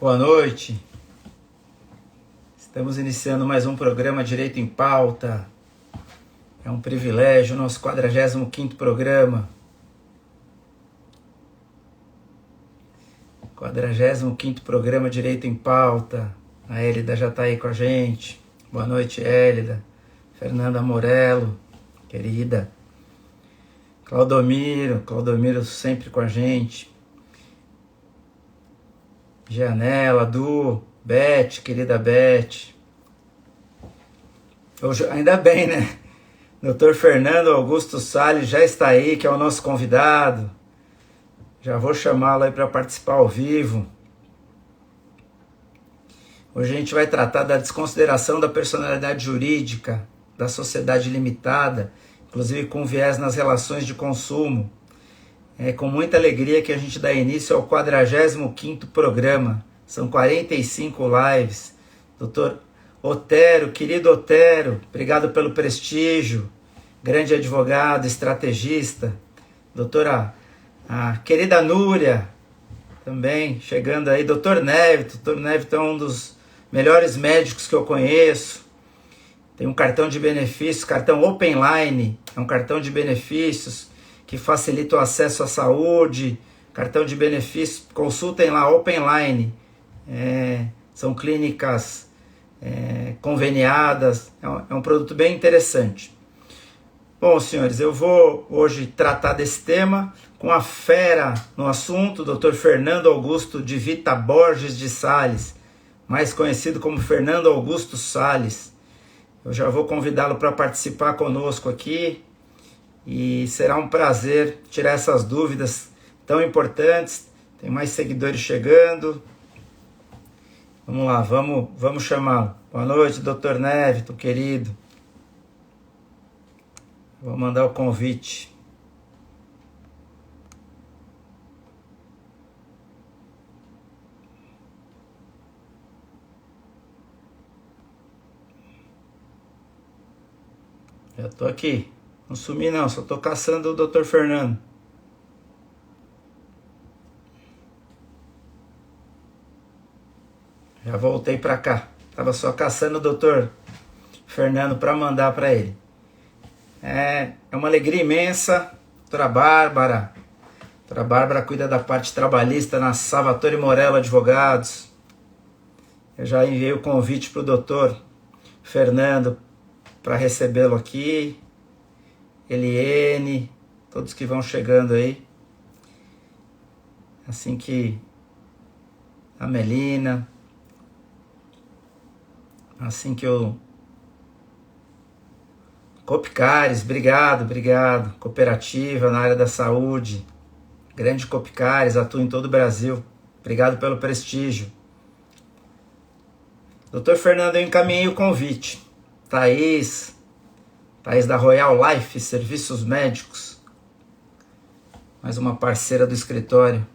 Boa noite. Estamos iniciando mais um programa Direito em Pauta. É um privilégio, nosso 45º programa. 45º programa Direito em Pauta. A Hélida já está aí com a gente. Boa noite, Hélida. Fernanda Morello, querida. Claudomiro sempre com a gente. Janela, Du, Beth, querida Beth. Hoje, ainda bem, né? Dr. Fernando Augusto Salles já está aí, que é o nosso convidado. Já vou chamá-lo aí para participar ao vivo. Hoje a gente vai tratar da desconsideração da personalidade jurídica, da sociedade limitada, inclusive com viés nas relações de consumo. É com muita alegria que a gente dá início ao 45º programa. São 45 lives. Doutor Otero, querido Otero, obrigado pelo prestígio. Grande advogado, estrategista. Doutora, a querida Núria, também chegando aí. Doutor Neves. Doutor Neves é um dos melhores médicos que eu conheço. Tem um cartão de benefícios, cartão Openline. É um cartão de benefícios que facilita o acesso à saúde, cartão de benefícios, consultem lá, Openline, são clínicas conveniadas, é um produto bem interessante. Bom, senhores, eu vou hoje tratar desse tema com a fera no assunto, Dr. Fernando Augusto de Vita Borges de Sales, mais conhecido como Fernando Augusto Sales. Eu já vou convidá-lo para participar conosco aqui, e será um prazer tirar essas dúvidas tão importantes. Tem mais seguidores chegando. Vamos lá, vamos chamá-lo. Boa noite, Dr. Neves, querido. Vou mandar o convite. Já estou aqui. Não sumi não, só estou caçando o Dr. Fernando. Já voltei para cá. Estava só caçando o Dr. Fernando para mandar para ele. É uma alegria imensa. Doutora Bárbara. Doutora Bárbara cuida da parte trabalhista na Salvatore Morello Advogados. Eu já enviei o convite para o Dr. Fernando para recebê-lo aqui. Eliene, todos que vão chegando aí. Assim que a Melina, assim que o Copicares, obrigado. Cooperativa na área da saúde. Grande Copicares, atua em todo o Brasil. Obrigado pelo prestígio. Doutor Fernando, eu encaminhei o convite. Thaís da Royal Life, Serviços Médicos. Mais uma parceira do escritório.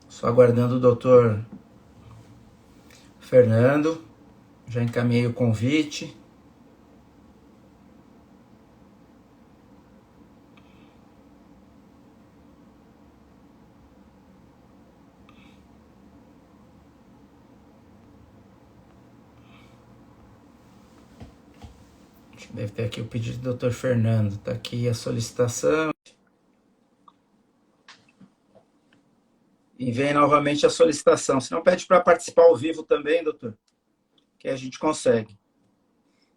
Só aguardando o doutor Fernando. Já encaminhei o convite. Deve ter aqui o pedido do Dr. Fernando. Está aqui a solicitação. E vem novamente a solicitação. Se não, pede para participar ao vivo também, doutor. Que a gente consegue.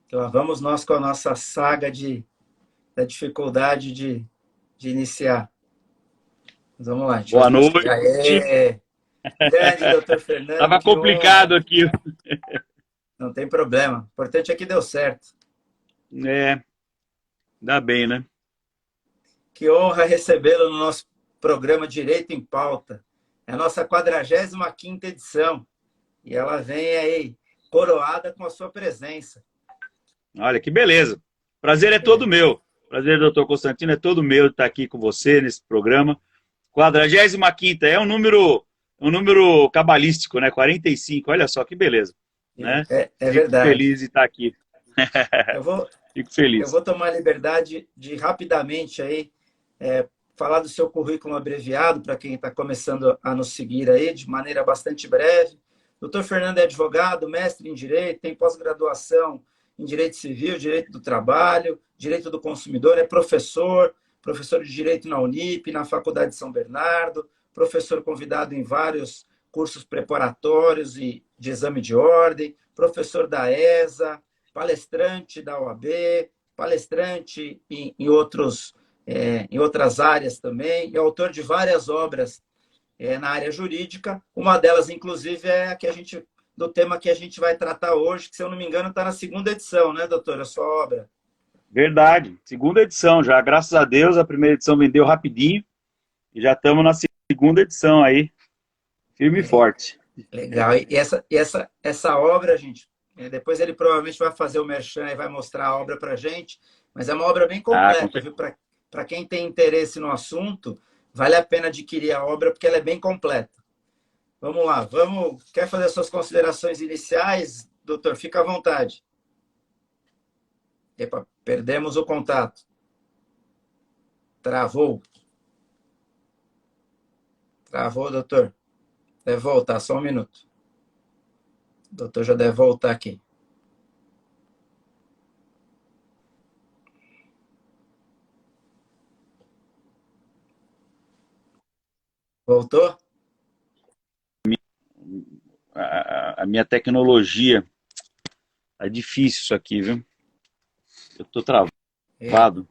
Então, lá vamos nós com a nossa saga da dificuldade de iniciar. Mas vamos lá. Boa noite. Grande, doutor Fernando. Estava complicado aqui. Não tem problema. O importante é que deu certo. Dá bem, né? Que honra recebê-lo no nosso programa Direito em Pauta. É a nossa 45ª edição. E ela vem aí coroada com a sua presença. Olha, que beleza. Prazer é todo meu. Prazer, doutor Constantino, é todo meu estar aqui com você nesse programa. 45ª, é um número cabalístico, né? 45, olha só que beleza. Né? É verdade. Fico feliz de estar aqui. Fico feliz. Eu vou tomar a liberdade de rapidamente aí falar do seu currículo abreviado, para quem está começando a nos seguir aí, de maneira bastante breve. Doutor Fernando é advogado, mestre em Direito, tem pós-graduação em Direito Civil, Direito do Trabalho, Direito do Consumidor, é professor, professor de Direito na Unip, na Faculdade de São Bernardo, professor convidado em vários cursos preparatórios e de exame de ordem, professor da ESA, palestrante da OAB, palestrante em outras áreas também, e autor de várias obras na área jurídica. Uma delas, inclusive, é a que a gente, do tema que a gente vai tratar hoje, que, se eu não me engano, está na segunda edição, né, doutora, a sua obra? Verdade. Segunda edição já. Graças a Deus, a primeira edição vendeu rapidinho e já estamos na segunda edição aí, firme e forte. Legal. E essa obra, gente, depois ele provavelmente vai fazer o merchan e vai mostrar a obra para a gente, mas é uma obra bem completa, viu? Para quem tem interesse no assunto, vale a pena adquirir a obra, porque ela é bem completa. Vamos lá, Quer fazer suas considerações iniciais, doutor? Fica à vontade. Epa, perdemos o contato. Travou. Travou, doutor. Deve voltar, só um minuto. O doutor já deve voltar aqui. Voltou? A minha tecnologia. É difícil isso aqui, viu? Eu tô travado.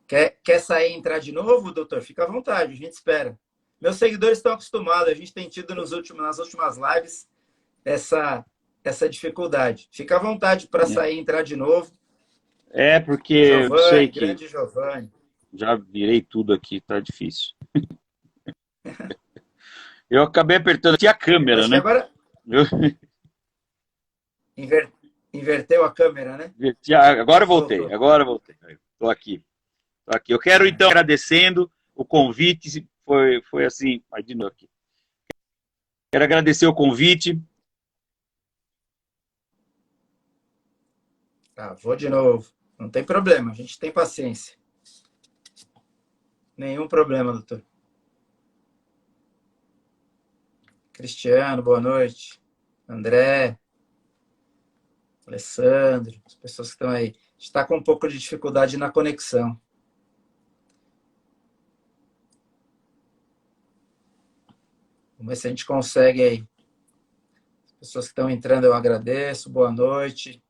Quer sair e entrar de novo, doutor? Fica à vontade, a gente espera. Meus seguidores estão acostumados, a gente tem tido nas últimas lives essa dificuldade. Fica à vontade para sair e entrar de novo. É, porque eu sei Giovanni, que grande Giovanni. já virei tudo aqui, tá difícil. Eu acabei apertando aqui a câmera, Acho que né? agora Eu inverteu a câmera, né? agora eu voltei, Voltou. agora eu voltei. Tô aqui, tô aqui. Eu quero então agradecendo o convite, foi assim, aí de novo aqui. Quero agradecer o convite. Tá, vou de novo. Não tem problema, a gente tem paciência. Nenhum problema, doutor. Cristiano, boa noite. André, Alessandro, as pessoas que estão aí. A gente está com um pouco de dificuldade na conexão. Vamos ver se a gente consegue aí. As pessoas que estão entrando, eu agradeço. Boa noite.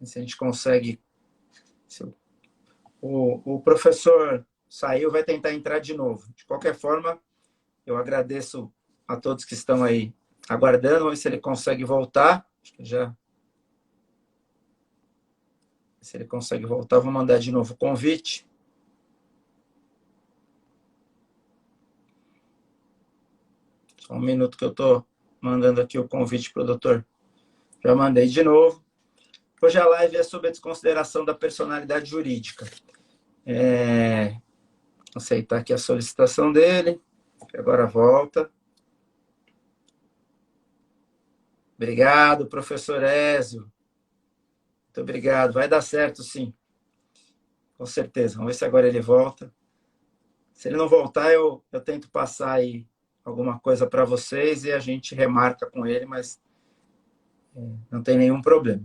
Se a gente consegue. Se o professor saiu, vai tentar entrar de novo. De qualquer forma, eu agradeço a todos que estão aí aguardando. Vamos ver se ele consegue voltar. Acho que já. Se ele consegue voltar, vou mandar de novo o convite. Só um minuto que eu estou mandando aqui o convite para o doutor. Já mandei de novo. Hoje a live é sobre a desconsideração da personalidade jurídica. Aceitar aqui a solicitação dele. Agora volta. Obrigado, professor Ézio. Muito obrigado. Vai dar certo, sim. Com certeza. Vamos ver se agora ele volta. Se ele não voltar, eu tento passar aí alguma coisa para vocês e a gente remarca com ele, mas não tem nenhum problema.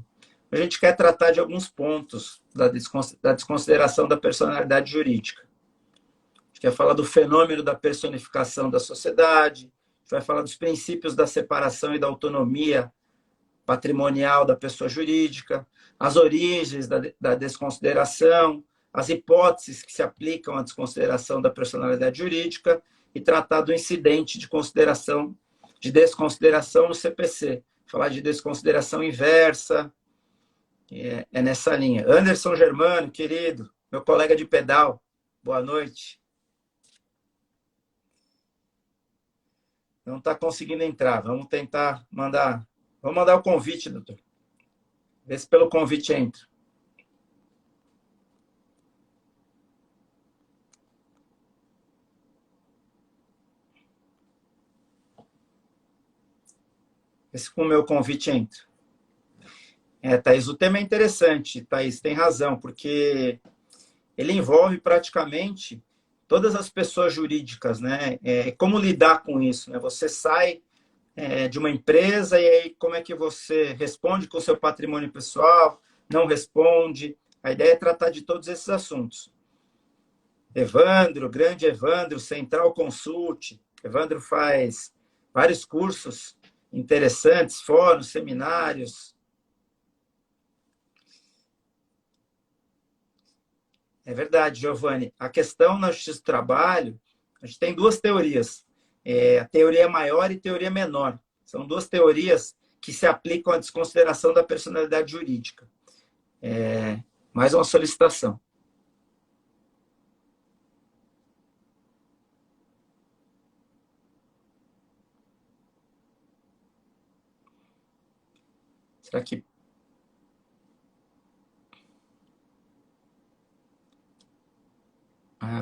A gente quer tratar de alguns pontos da desconsideração da personalidade jurídica. A gente quer falar do fenômeno da personificação da sociedade, a gente vai falar dos princípios da separação e da autonomia patrimonial da pessoa jurídica, as origens da desconsideração, as hipóteses que se aplicam à desconsideração da personalidade jurídica e tratar do incidente de desconsideração no CPC. Falar de desconsideração inversa, é nessa linha. Anderson Germano, querido, meu colega de pedal, boa noite. Não está conseguindo entrar. Vamos tentar mandar. Vamos mandar o convite, doutor. Vê se pelo convite entra. Vê se com o meu convite entra. Thaís, o tema é interessante, Thaís, tem razão, porque ele envolve praticamente todas as pessoas jurídicas, né? Como lidar com isso, né? Você sai de uma empresa e aí como é que você responde com o seu patrimônio pessoal, não responde. A ideia é tratar de todos esses assuntos. Evandro, grande Evandro, Central Consult. Evandro faz vários cursos interessantes, fóruns, seminários. É verdade, Giovanni. A questão na justiça do trabalho, a gente tem duas teorias. A teoria maior e teoria menor. São duas teorias que se aplicam à desconsideração da personalidade jurídica. Mais uma solicitação. Será que...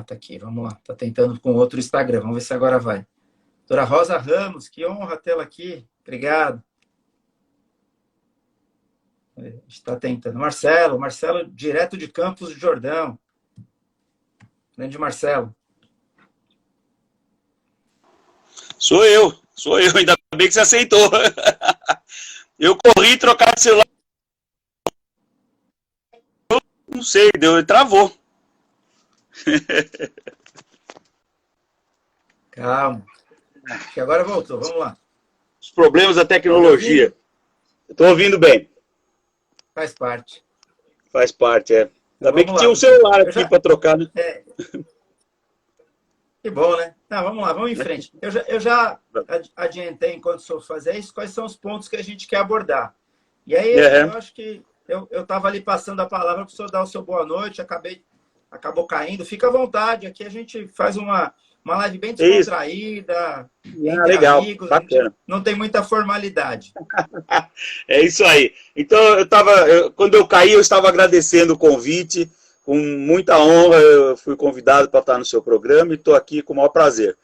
tá aqui, vamos lá. Tá tentando com outro Instagram, vamos ver se agora vai. Doutora Rosa Ramos, que honra tê-la aqui. Obrigado. Está tentando. Marcelo, direto de Campos do Jordão. Grande Marcelo. Sou eu, ainda bem que você aceitou. Eu corri trocar de celular. Não sei, travou. Calma. Que agora voltou, vamos lá. Os problemas da tecnologia. Estou ouvindo bem. Faz parte. Faz parte, é. Ainda Então, bem que tinha um celular aqui para trocar, né? Que bom, né? Vamos lá, vamos em frente. Eu já adiantei, enquanto o senhor fazia isso, quais são os pontos que a gente quer abordar. E aí, eu acho que eu estava ali passando a palavra para o senhor dar o seu boa noite, acabou caindo. Fica à vontade, aqui a gente faz uma live bem descontraída, entre legal, amigos, bacana. Não tem muita formalidade. É isso aí. Então, quando eu caí, eu estava agradecendo o convite, com muita honra, eu fui convidado para estar no seu programa e estou aqui com o maior prazer.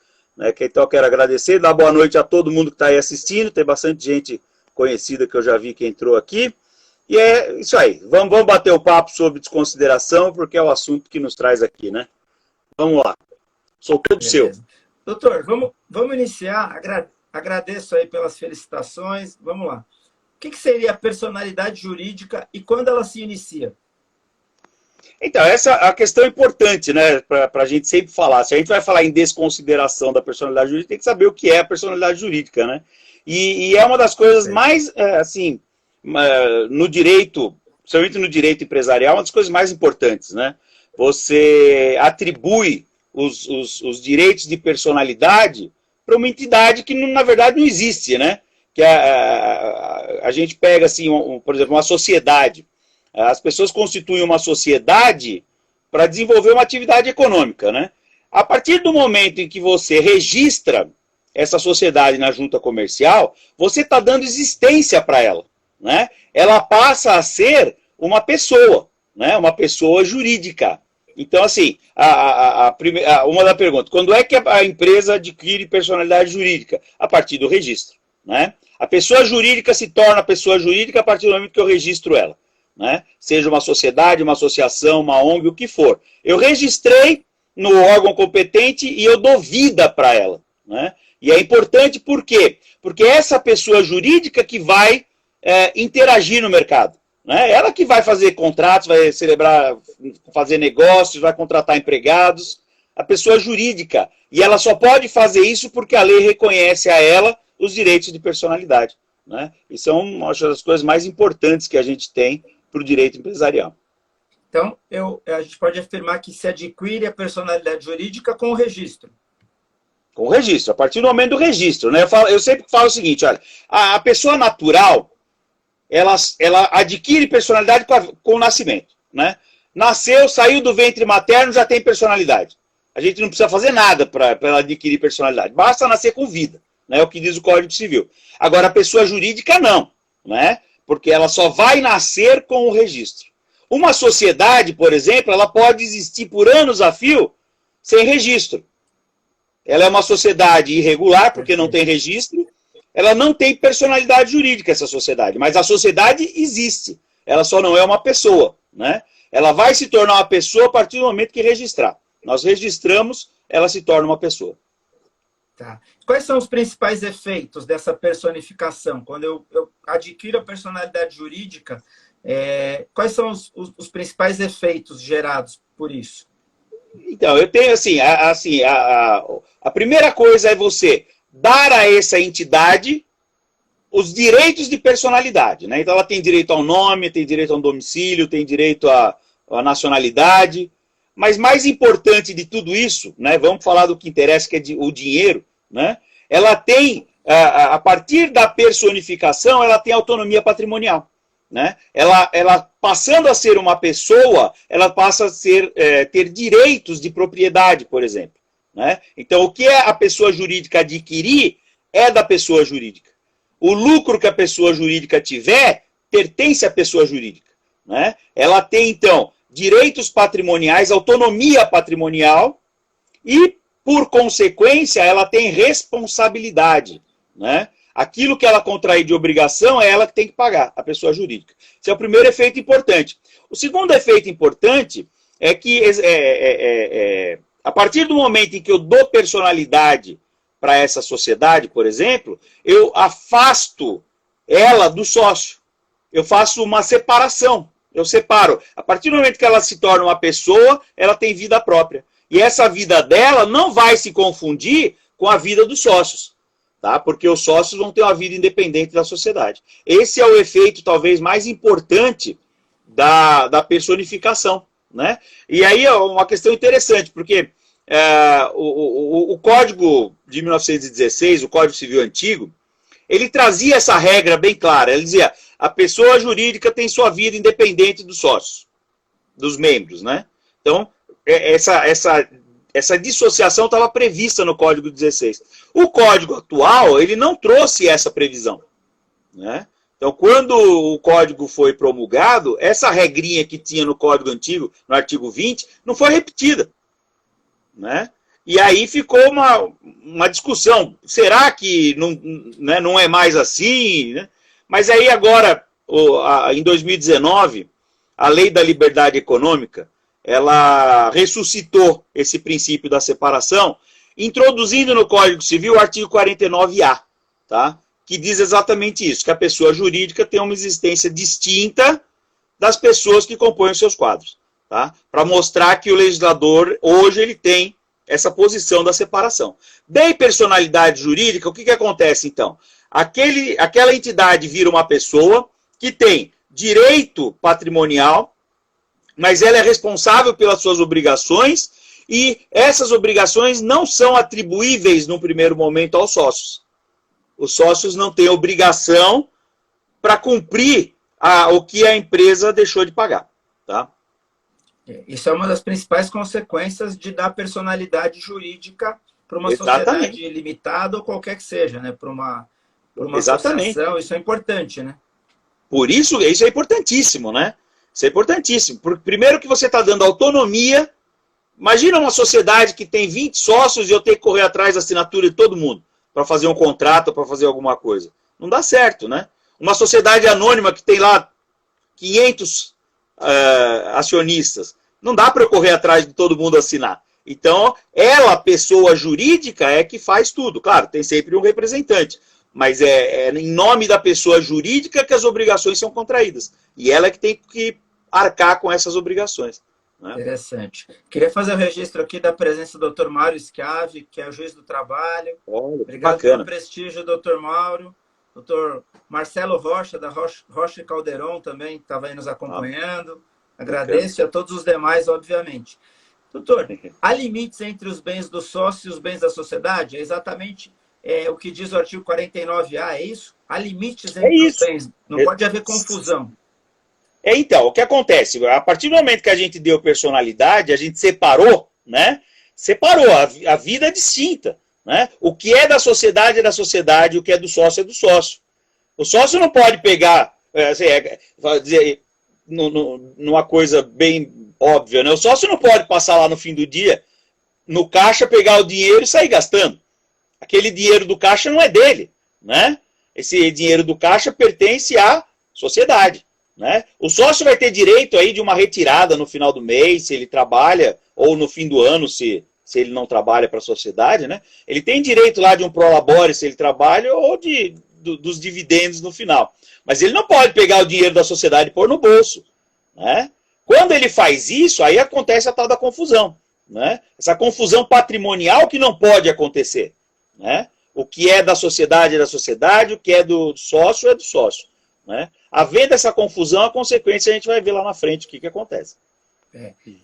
Então, eu quero agradecer, dar boa noite a todo mundo que está aí assistindo, tem bastante gente conhecida que eu já vi que entrou aqui. E é isso aí, vamos bater o papo sobre desconsideração, porque é o assunto que nos traz aqui, né? Vamos lá, sou todo seu. Doutor, vamos iniciar, agradeço aí pelas felicitações, vamos lá. O que seria a personalidade jurídica e quando ela se inicia? Então, essa é a questão importante, né, para a gente sempre falar. Se a gente vai falar em desconsideração da personalidade jurídica, tem que saber o que é a personalidade jurídica, né? E é uma das coisas mais, assim, no direito, principalmente no direito empresarial, uma das coisas mais importantes, né? Você atribui os direitos de personalidade para uma entidade que, na verdade, não existe, né? Que a gente pega, assim, por exemplo, uma sociedade. As pessoas constituem uma sociedade para desenvolver uma atividade econômica, né? A partir do momento em que você registra essa sociedade na junta comercial, você está dando existência para ela, né? Ela passa a ser uma pessoa, né? Uma pessoa jurídica. Então, assim, uma da pergunta, quando é que a empresa adquire personalidade jurídica? A partir do registro, né? A pessoa jurídica se torna pessoa jurídica a partir do momento que eu registro ela. Né? Seja uma sociedade, uma associação, uma ONG, o que for. Eu registrei no órgão competente e eu dou vida para ela. Né? E é importante por quê? Porque é essa pessoa jurídica que vai interagir no mercado. Né? Ela que vai fazer contratos, vai fazer negócios, vai contratar empregados. A pessoa jurídica. E ela só pode fazer isso porque a lei reconhece a ela os direitos de personalidade. Né? E são, acho, as coisas mais importantes que a gente tem para o direito empresarial. Então, a gente pode afirmar que se adquire a personalidade jurídica com o registro. Com o registro, a partir do momento do registro. Né? Eu sempre falo o seguinte, olha, a pessoa natural, ela adquire personalidade com o nascimento. Né? Nasceu, saiu do ventre materno, já tem personalidade. A gente não precisa fazer nada para ela adquirir personalidade. Basta nascer com vida. Né? É o que diz o Código Civil. Agora, a pessoa jurídica, não. Né? Porque ela só vai nascer com o registro. Uma sociedade, por exemplo, ela pode existir por anos a fio sem registro. Ela é uma sociedade irregular, porque não tem registro. Ela não tem personalidade jurídica, essa sociedade. Mas a sociedade existe. ela só não é uma pessoa, né? Ela vai se tornar uma pessoa a partir do momento que registrar. Nós registramos, ela se torna uma pessoa. Tá. Quais são os principais efeitos dessa personificação? Quando eu adquiro a personalidade jurídica, quais são os principais efeitos gerados por isso? Então, eu tenho a primeira coisa é você dar a essa entidade os direitos de personalidade, né? Então ela tem direito ao nome, tem direito a um domicílio, tem direito à nacionalidade, mas mais importante de tudo isso, né? Vamos falar do que interessa, que é o dinheiro, né? Ela tem, a partir da personificação, ela tem autonomia patrimonial, né? Ela passando a ser uma pessoa, ela passa a ter direitos de propriedade, por exemplo, né? Então o que a pessoa jurídica adquirir é da pessoa jurídica. O lucro que a pessoa jurídica tiver pertence à pessoa jurídica, né? Ela tem, então, direitos patrimoniais, autonomia patrimonial e, por consequência, ela tem responsabilidade, né? Aquilo que ela contrair de obrigação é ela que tem que pagar, a pessoa jurídica. Esse é o primeiro efeito importante. O segundo efeito importante é que, a partir do momento em que eu dou personalidade para essa sociedade, por exemplo, eu afasto ela do sócio. Eu faço uma separação. Eu separo. A partir do momento que ela se torna uma pessoa, ela tem vida própria. E essa vida dela não vai se confundir com a vida dos sócios, tá? Porque os sócios vão ter uma vida independente da sociedade. Esse é o efeito, talvez, mais importante da personificação, né? E aí é uma questão interessante, porque o Código de 1916, o Código Civil Antigo, ele trazia essa regra bem clara. Ele dizia, a pessoa jurídica tem sua vida independente dos sócios, dos membros, né? Então, essa dissociação estava prevista no Código 16. O Código atual, ele não trouxe essa previsão, né? Então, quando o Código foi promulgado, essa regrinha que tinha no Código Antigo, no artigo 20, não foi repetida, né? E aí ficou uma discussão. Será que não é mais assim? Né? Mas aí agora, em 2019, a Lei da Liberdade Econômica, ela ressuscitou esse princípio da separação, introduzindo no Código Civil o artigo 49A, tá? Que diz exatamente isso, que a pessoa jurídica tem uma existência distinta das pessoas que compõem os seus quadros, tá? Para mostrar que o legislador, hoje, ele tem essa posição da separação. Da personalidade jurídica, o que acontece, então? Aquela entidade vira uma pessoa que tem direito patrimonial, mas ela é responsável pelas suas obrigações, e essas obrigações não são atribuíveis, num primeiro momento, aos sócios. Os sócios não têm obrigação para cumprir o que a empresa deixou de pagar, tá? Isso é uma das principais consequências de dar personalidade jurídica para uma sociedade limitada ou qualquer que seja, né? Para uma associação, isso é importante, né? Por isso é importantíssimo, né? Isso é importantíssimo. Primeiro que você está dando autonomia. Imagina uma sociedade que tem 20 sócios e eu tenho que correr atrás da assinatura de todo mundo para fazer um contrato, para fazer alguma coisa. Não dá certo, né? Uma sociedade anônima que tem lá 500 acionistas. Não dá para eu correr atrás de todo mundo assinar. Então, ela, pessoa jurídica, é que faz tudo. Claro, tem sempre um representante. Mas é em nome da pessoa jurídica que as obrigações são contraídas. E ela é que tem que arcar com essas obrigações. Né? Interessante. Queria fazer o registro aqui da presença do Dr. Mauro Schiavi, que é o juiz do trabalho. Olha, obrigado bacana. pelo prestígio, Dr. Mauro. Dr. Marcelo Rocha, da Rocha Calderon, também estava aí nos acompanhando. Agradeço, e a todos os demais, obviamente. Doutor, há limites entre os bens do sócio e os bens da sociedade? É exatamente o que diz o artigo 49A, é isso? Há limites entre os bens, não pode haver confusão. Então, o que acontece? A partir do momento que a gente deu personalidade, a gente separou, né? Separou, a vida é distinta. Né? O que é da sociedade, o que é do sócio é do sócio. O sócio não pode pegar, numa coisa bem óbvia, né? O sócio não pode passar lá no fim do dia, no caixa, pegar o dinheiro e sair gastando. Aquele dinheiro do caixa não é dele, né? Esse dinheiro do caixa pertence à sociedade, né? O sócio vai ter direito aí de uma retirada no final do mês, se ele trabalha, ou no fim do ano, se ele não trabalha para a sociedade, né? Ele tem direito lá de um prolabore se ele trabalha, ou dos dividendos no final. Mas ele não pode pegar o dinheiro da sociedade e pôr no bolso, né? Quando ele faz isso, aí acontece a tal da confusão, né? Essa confusão patrimonial que não pode acontecer, né? O que é da sociedade é da sociedade, o que é do sócio é do sócio, né? Havendo essa confusão, a consequência a gente vai ver lá na frente o que acontece.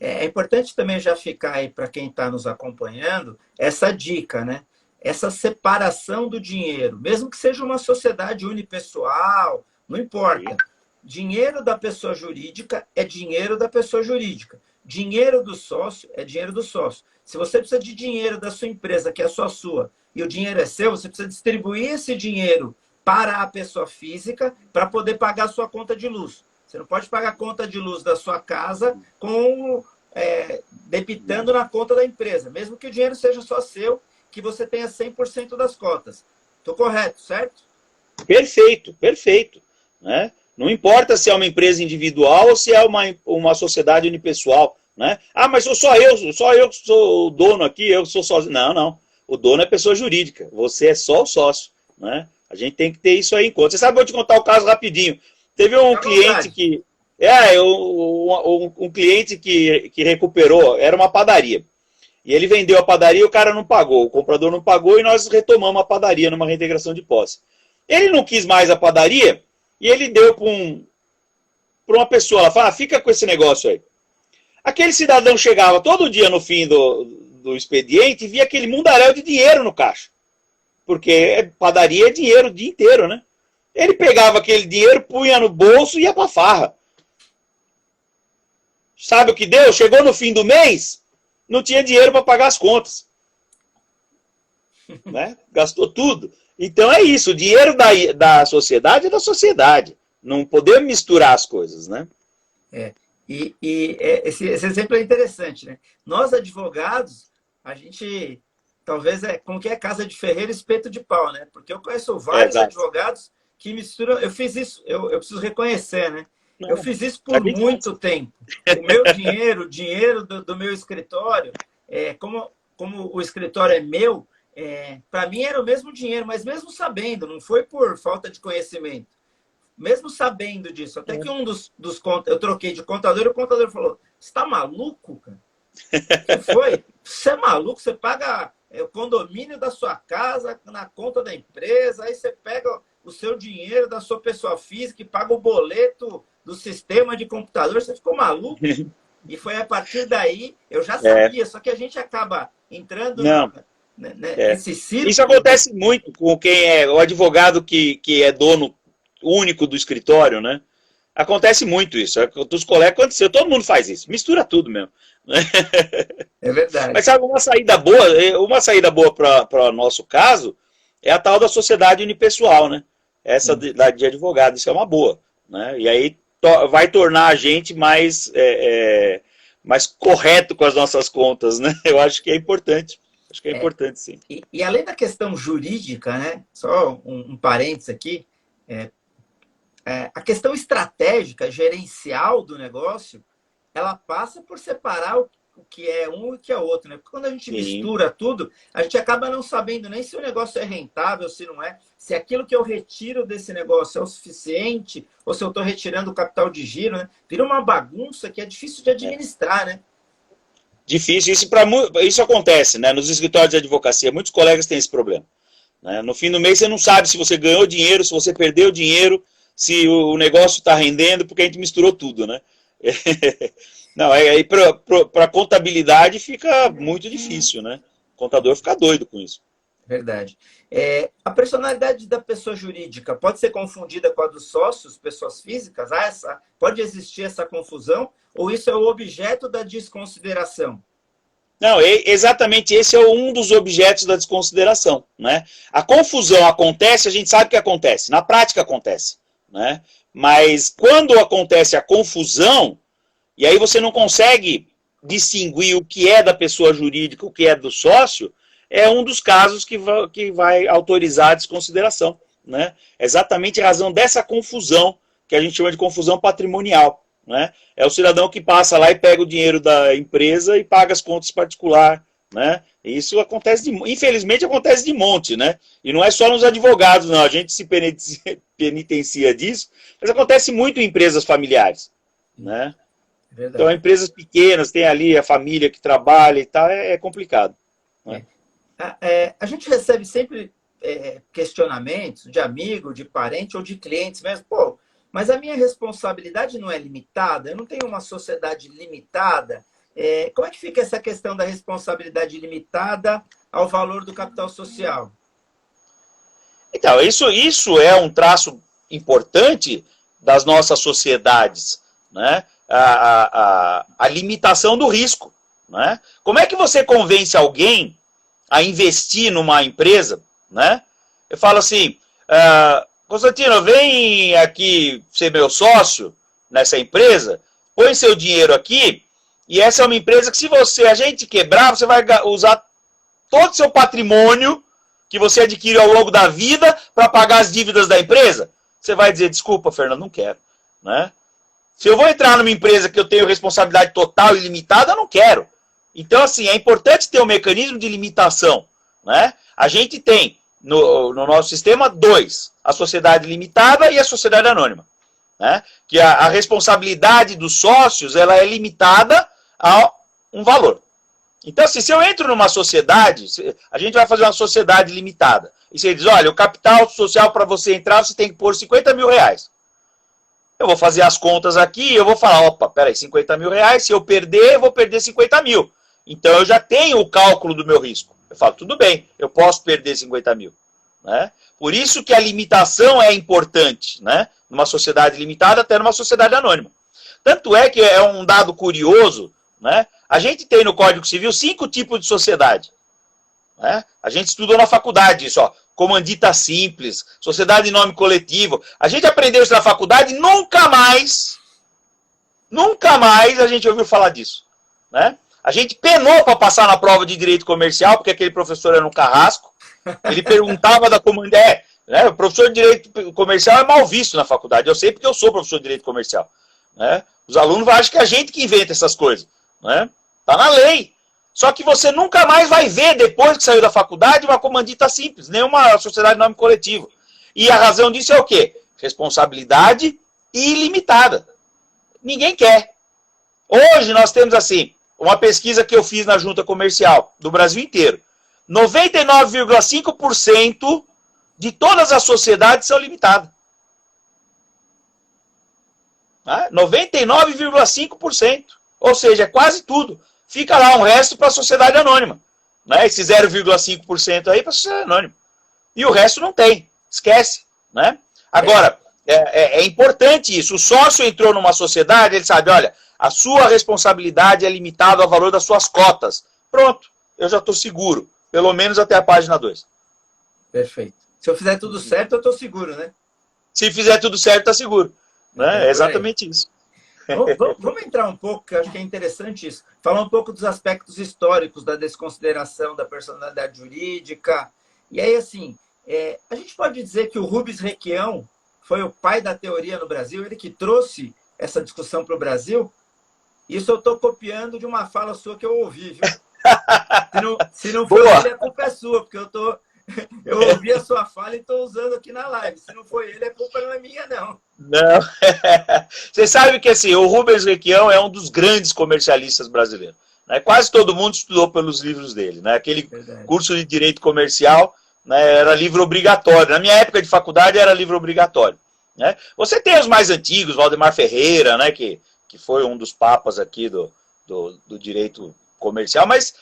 É importante também já ficar aí para quem está nos acompanhando essa dica, né? Essa separação do dinheiro, mesmo que seja uma sociedade unipessoal, não importa. Dinheiro da pessoa jurídica é dinheiro da pessoa jurídica. Dinheiro do sócio é dinheiro do sócio. Se você precisa de dinheiro da sua empresa, que é só sua, e o dinheiro é seu, você precisa distribuir esse dinheiro para a pessoa física para poder pagar a sua conta de luz. Você não pode pagar a conta de luz da sua casa debitando na conta da empresa, mesmo que o dinheiro seja só seu, que você tenha 100% das cotas. Estou correto, certo? Perfeito, perfeito, né? Não importa se é uma empresa individual ou se é uma sociedade unipessoal, né? Ah, mas só eu que sou o dono aqui, eu sou sócio. Não, não. O dono é pessoa jurídica, você é só o sócio, né? A gente tem que ter isso aí em conta. Você sabe, vou te contar o caso rapidinho. Teve um cliente que... um cliente que recuperou, era uma padaria. E ele vendeu a padaria e o cara não pagou. O comprador não pagou e nós retomamos a padaria numa reintegração de posse. Ele não quis mais a padaria e ele deu para uma pessoa. Ela falou, fica com esse negócio aí. Aquele cidadão chegava todo dia no fim do expediente e via aquele mundaréu de dinheiro no caixa. Porque padaria é dinheiro o dia inteiro, né? Ele pegava aquele dinheiro, punha no bolso e ia pra farra. Sabe o que deu? Chegou no fim do mês, não tinha dinheiro para pagar as contas. Né? Gastou tudo. Então é isso, o dinheiro da sociedade é da sociedade. Não podemos misturar as coisas, né? Esse exemplo é interessante, né? Nós, advogados, a gente talvez como que é casa de ferreiro, espeto de pau, né? Porque eu conheço vários advogados que misturam. Eu fiz isso, eu preciso reconhecer, né? Eu fiz isso por muito tempo. O meu dinheiro, o dinheiro do meu escritório, como o escritório é meu, para mim era o mesmo dinheiro, mas mesmo sabendo, não foi por falta de conhecimento. Mesmo sabendo disso, até que um dos eu troquei de contador e o contador falou, você está maluco, cara? O que foi? Você é maluco? Você paga o condomínio da sua casa na conta da empresa, aí você pega o seu dinheiro da sua pessoa física e paga o boleto do sistema de computador, você ficou maluco? E foi a partir daí, eu já sabia, só que a gente acaba entrando nesse círculo. Isso acontece muito com quem é o advogado que é dono único do escritório, né? Acontece muito isso. Dos colegas aconteceu, todo mundo faz isso, mistura tudo mesmo. É verdade. Mas sabe, uma saída boa para o nosso caso é a tal da sociedade unipessoal, né? Essa de advogado, isso é uma boa, né? E aí vai tornar a gente mais correto com as nossas contas, né? Eu acho que é importante. Acho que é importante, sim. E além da questão jurídica, né? Só um parênteses aqui, a questão estratégica, gerencial do negócio, ela passa por separar o que é um e o que é outro, né? Porque quando a gente mistura tudo, a gente acaba não sabendo nem se o negócio é rentável, se não é, se aquilo que eu retiro desse negócio é o suficiente, ou se eu estou retirando o capital de giro, né? Vira uma bagunça que é difícil de administrar, né? Difícil. Isso acontece, né? Nos escritórios de advocacia, muitos colegas têm esse problema. Né? No fim do mês, você não sabe se você ganhou dinheiro, se você perdeu dinheiro, se o negócio está rendendo, porque a gente misturou tudo, né? Não, aí para contabilidade fica muito difícil, né? O contador fica doido com isso. Verdade. A personalidade da pessoa jurídica pode ser confundida com a dos sócios, pessoas físicas? Pode existir essa confusão? Ou isso é o objeto da desconsideração? Não, exatamente esse é um dos objetos da desconsideração, né? A confusão acontece, a gente sabe que acontece, na prática acontece, né? Mas quando acontece a confusão, e aí você não consegue distinguir o que é da pessoa jurídica, o que é do sócio, é um dos casos que vai autorizar a desconsideração, né? Exatamente a razão dessa confusão que a gente chama de confusão patrimonial, né? É o cidadão que passa lá e pega o dinheiro da empresa e paga as contas particulares, né? Isso acontece, infelizmente acontece de monte, né? E não é só nos advogados, não. A gente se penitencia disso, mas acontece muito em empresas familiares, né? Então, empresas pequenas, tem ali a família que trabalha e tal, é complicado. Né? A gente recebe sempre questionamentos de amigo, de parente ou de clientes mesmo. Pô, mas a minha responsabilidade não é limitada? Eu não tenho uma sociedade limitada? Como é que fica essa questão da responsabilidade limitada ao valor do capital social? Então, isso é um traço importante das nossas sociedades, né? A limitação do risco. Né? Como é que você convence alguém a investir numa empresa? Né? Eu falo assim, Constantino, vem aqui ser meu sócio nessa empresa, põe seu dinheiro aqui, e essa é uma empresa que se a gente quebrar, você vai usar todo o seu patrimônio que você adquiriu ao longo da vida para pagar as dívidas da empresa. Você vai dizer, desculpa, Fernando, não quero. Né? Se eu vou entrar numa empresa que eu tenho responsabilidade total e limitada, eu não quero. Então, assim, é importante ter um mecanismo de limitação. Né? A gente tem, no nosso sistema, dois. A sociedade limitada e a sociedade anônima. Né? Que a responsabilidade dos sócios ela é limitada a um valor. Então, assim, se eu entro numa sociedade, a gente vai fazer uma sociedade limitada. E você diz, olha, o capital social para você entrar, você tem que pôr 50 mil reais. Eu vou fazer as contas aqui e eu vou falar, opa, peraí, 50 mil reais, se eu perder, eu vou perder 50 mil. Então eu já tenho o cálculo do meu risco. Eu falo, tudo bem, eu posso perder 50 mil. Né? Por isso que a limitação é importante, né? Numa sociedade limitada até numa sociedade anônima. Tanto é que é um dado curioso, né? A gente tem no Código Civil 5 tipos de sociedade. Né? A gente estudou na faculdade isso, ó. Comandita simples, sociedade em nome coletivo. A gente aprendeu isso na faculdade e nunca mais a gente ouviu falar disso. Né? A gente penou para passar na prova de direito comercial, porque aquele professor era um carrasco. Ele perguntava da comandante. Né? O professor de direito comercial é mal visto na faculdade. Eu sei porque eu sou professor de direito comercial. Né? Os alunos acham que é a gente que inventa essas coisas. Né? Tá na lei. Só que você nunca mais vai ver, depois que saiu da faculdade, uma comandita simples, nenhuma sociedade de nome coletivo. E a razão disso é o quê? Responsabilidade ilimitada. Ninguém quer. Hoje nós temos, assim, uma pesquisa que eu fiz na Junta Comercial do Brasil inteiro. 99,5% de todas as sociedades são limitadas. 99,5%. Ou seja, é quase tudo. Fica lá um resto para a sociedade anônima. Né? Esse 0,5% aí para a sociedade anônima. E o resto não tem. Esquece. Né? Agora, é importante isso. O sócio entrou numa sociedade, ele sabe, olha, a sua responsabilidade é limitada ao valor das suas cotas. Pronto, eu já estou seguro. Pelo menos até a página 2. Perfeito. Se eu fizer tudo certo, eu estou seguro, né? Se fizer tudo certo, está seguro. Né? É exatamente isso. Vamos entrar um pouco, que eu acho que é interessante isso. Falar um pouco dos aspectos históricos da desconsideração da personalidade jurídica. E aí, assim, a gente pode dizer que o Rubens Requião foi o pai da teoria no Brasil, ele que trouxe essa discussão para o Brasil. Isso eu estou copiando de uma fala sua que eu ouvi, viu? Se não for ele, a culpa é sua, porque eu ouvi a sua fala e estou usando aqui na live. Se não foi ele, a culpa não é minha, não. Não. Você sabe que assim, o Rubens Requião é um dos grandes comercialistas brasileiros. Né? Quase todo mundo estudou pelos livros dele. Né? Aquele curso de direito comercial, né, era livro obrigatório. Na minha época de faculdade era livro obrigatório. Né? Você tem os mais antigos, Valdemar Ferreira, né, que foi um dos papas aqui do direito comercial, mas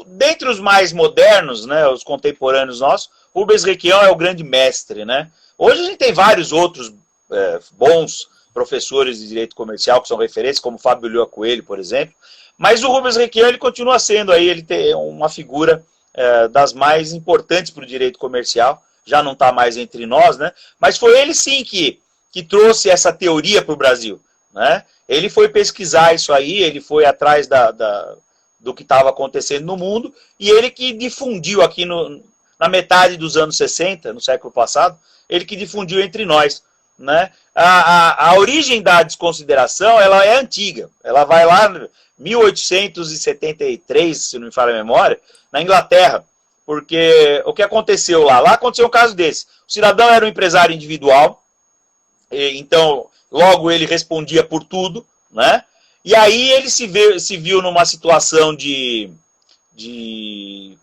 dentre os mais modernos, né, os contemporâneos nossos, Rubens Requião é o grande mestre. Né? Hoje a gente tem vários outros bons professores de direito comercial que são referências, como Fábio Lua Coelho, por exemplo, mas o Rubens Requião ele continua sendo aí, ele tem uma figura das mais importantes para o direito comercial, já não está mais entre nós, né? Mas foi ele sim que trouxe essa teoria para o Brasil. Né? Ele foi pesquisar isso aí, ele foi atrás do que estava acontecendo no mundo, e ele que difundiu aqui na metade dos anos 60, no século passado, ele que difundiu entre nós. né? A origem da desconsideração, ela é antiga. Ela vai lá em 1873, se não me falha a memória, na Inglaterra. Porque o que aconteceu lá? Lá aconteceu um caso desse. O cidadão era um empresário individual, então logo ele respondia por tudo, né? E aí ele se viu numa situação de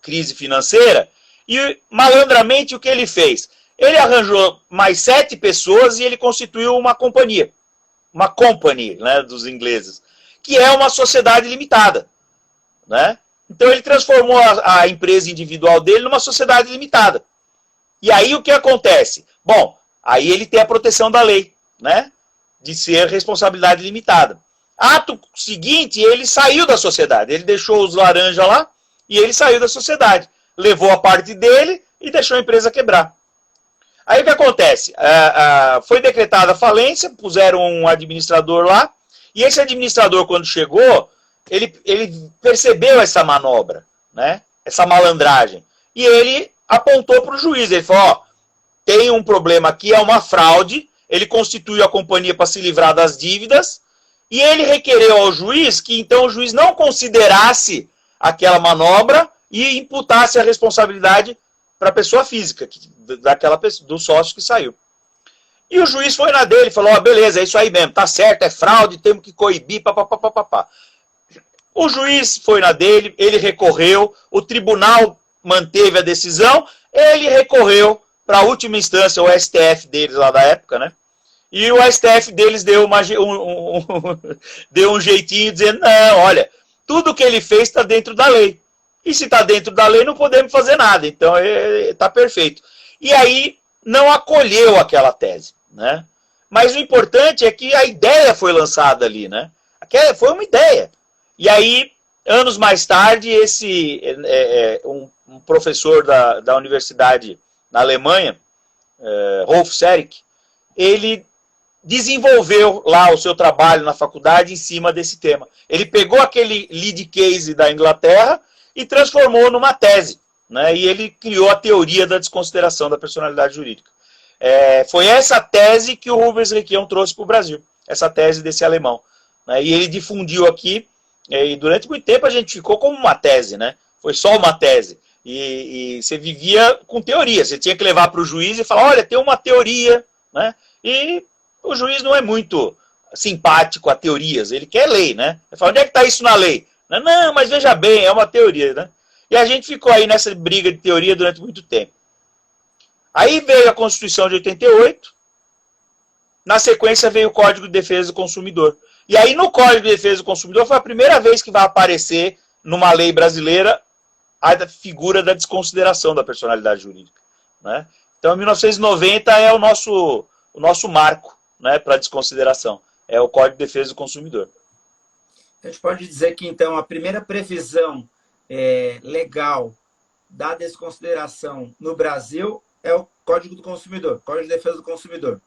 crise financeira e malandramente o que ele fez? Ele arranjou mais 7 pessoas e ele constituiu uma companhia, uma company, né, dos ingleses, que é uma sociedade limitada, né? Então ele transformou a empresa individual dele numa sociedade limitada. E aí o que acontece? Bom, aí ele tem a proteção da lei, né? De ser responsabilidade limitada. Ato seguinte, ele saiu da sociedade. Ele deixou os laranjas lá e ele saiu da sociedade. Levou a parte dele e deixou a empresa quebrar. Aí o que acontece? Foi decretada a falência, puseram um administrador lá, e esse administrador, quando chegou, ele percebeu essa manobra, né? Essa malandragem. E ele apontou para o juiz. Ele falou, ó, tem um problema aqui, é uma fraude, ele constituiu a companhia para se livrar das dívidas, e ele requereu ao juiz que então o juiz não considerasse aquela manobra e imputasse a responsabilidade para a pessoa física, do sócio que saiu. E o juiz foi na dele e falou, ó, beleza, é isso aí mesmo, tá certo, é fraude, temos que coibir, papapá. O juiz foi na dele, ele recorreu, o tribunal manteve a decisão, ele recorreu para a última instância, o STF deles lá da época, né? E o STF deles deu, deu um jeitinho dizendo, não, olha, tudo que ele fez está dentro da lei. E se está dentro da lei, não podemos fazer nada. Então, está perfeito. E aí, não acolheu aquela tese, né? Mas o importante é que a ideia foi lançada ali, né? Foi uma ideia. E aí, anos mais tarde, um professor da universidade na Alemanha, Rolf Serig, ele desenvolveu lá o seu trabalho na faculdade em cima desse tema. Ele pegou aquele lead case da Inglaterra e transformou numa tese, né? E ele criou a teoria da desconsideração da personalidade jurídica. Foi essa tese que o Rubens Requião trouxe para o Brasil, essa tese desse alemão, né? E ele difundiu aqui, e durante muito tempo a gente ficou como uma tese, né? Foi só uma tese. E você vivia com teoria, você tinha que levar para o juiz e falar, olha, tem uma teoria, né? E o juiz não é muito simpático a teorias, ele quer lei, né? Ele fala, onde é que está isso na lei? Não, mas veja bem, é uma teoria, né? E a gente ficou aí nessa briga de teoria durante muito tempo. Aí veio a Constituição de 88, na sequência veio o Código de Defesa do Consumidor. E aí no Código de Defesa do Consumidor foi a primeira vez que vai aparecer numa lei brasileira a figura da desconsideração da personalidade jurídica, né? Então 1990 é o nosso marco, né, para desconsideração. É o Código de Defesa do Consumidor. A gente pode dizer que, então, a primeira previsão legal da desconsideração no Brasil é o Código do Consumidor, Código de Defesa do Consumidor.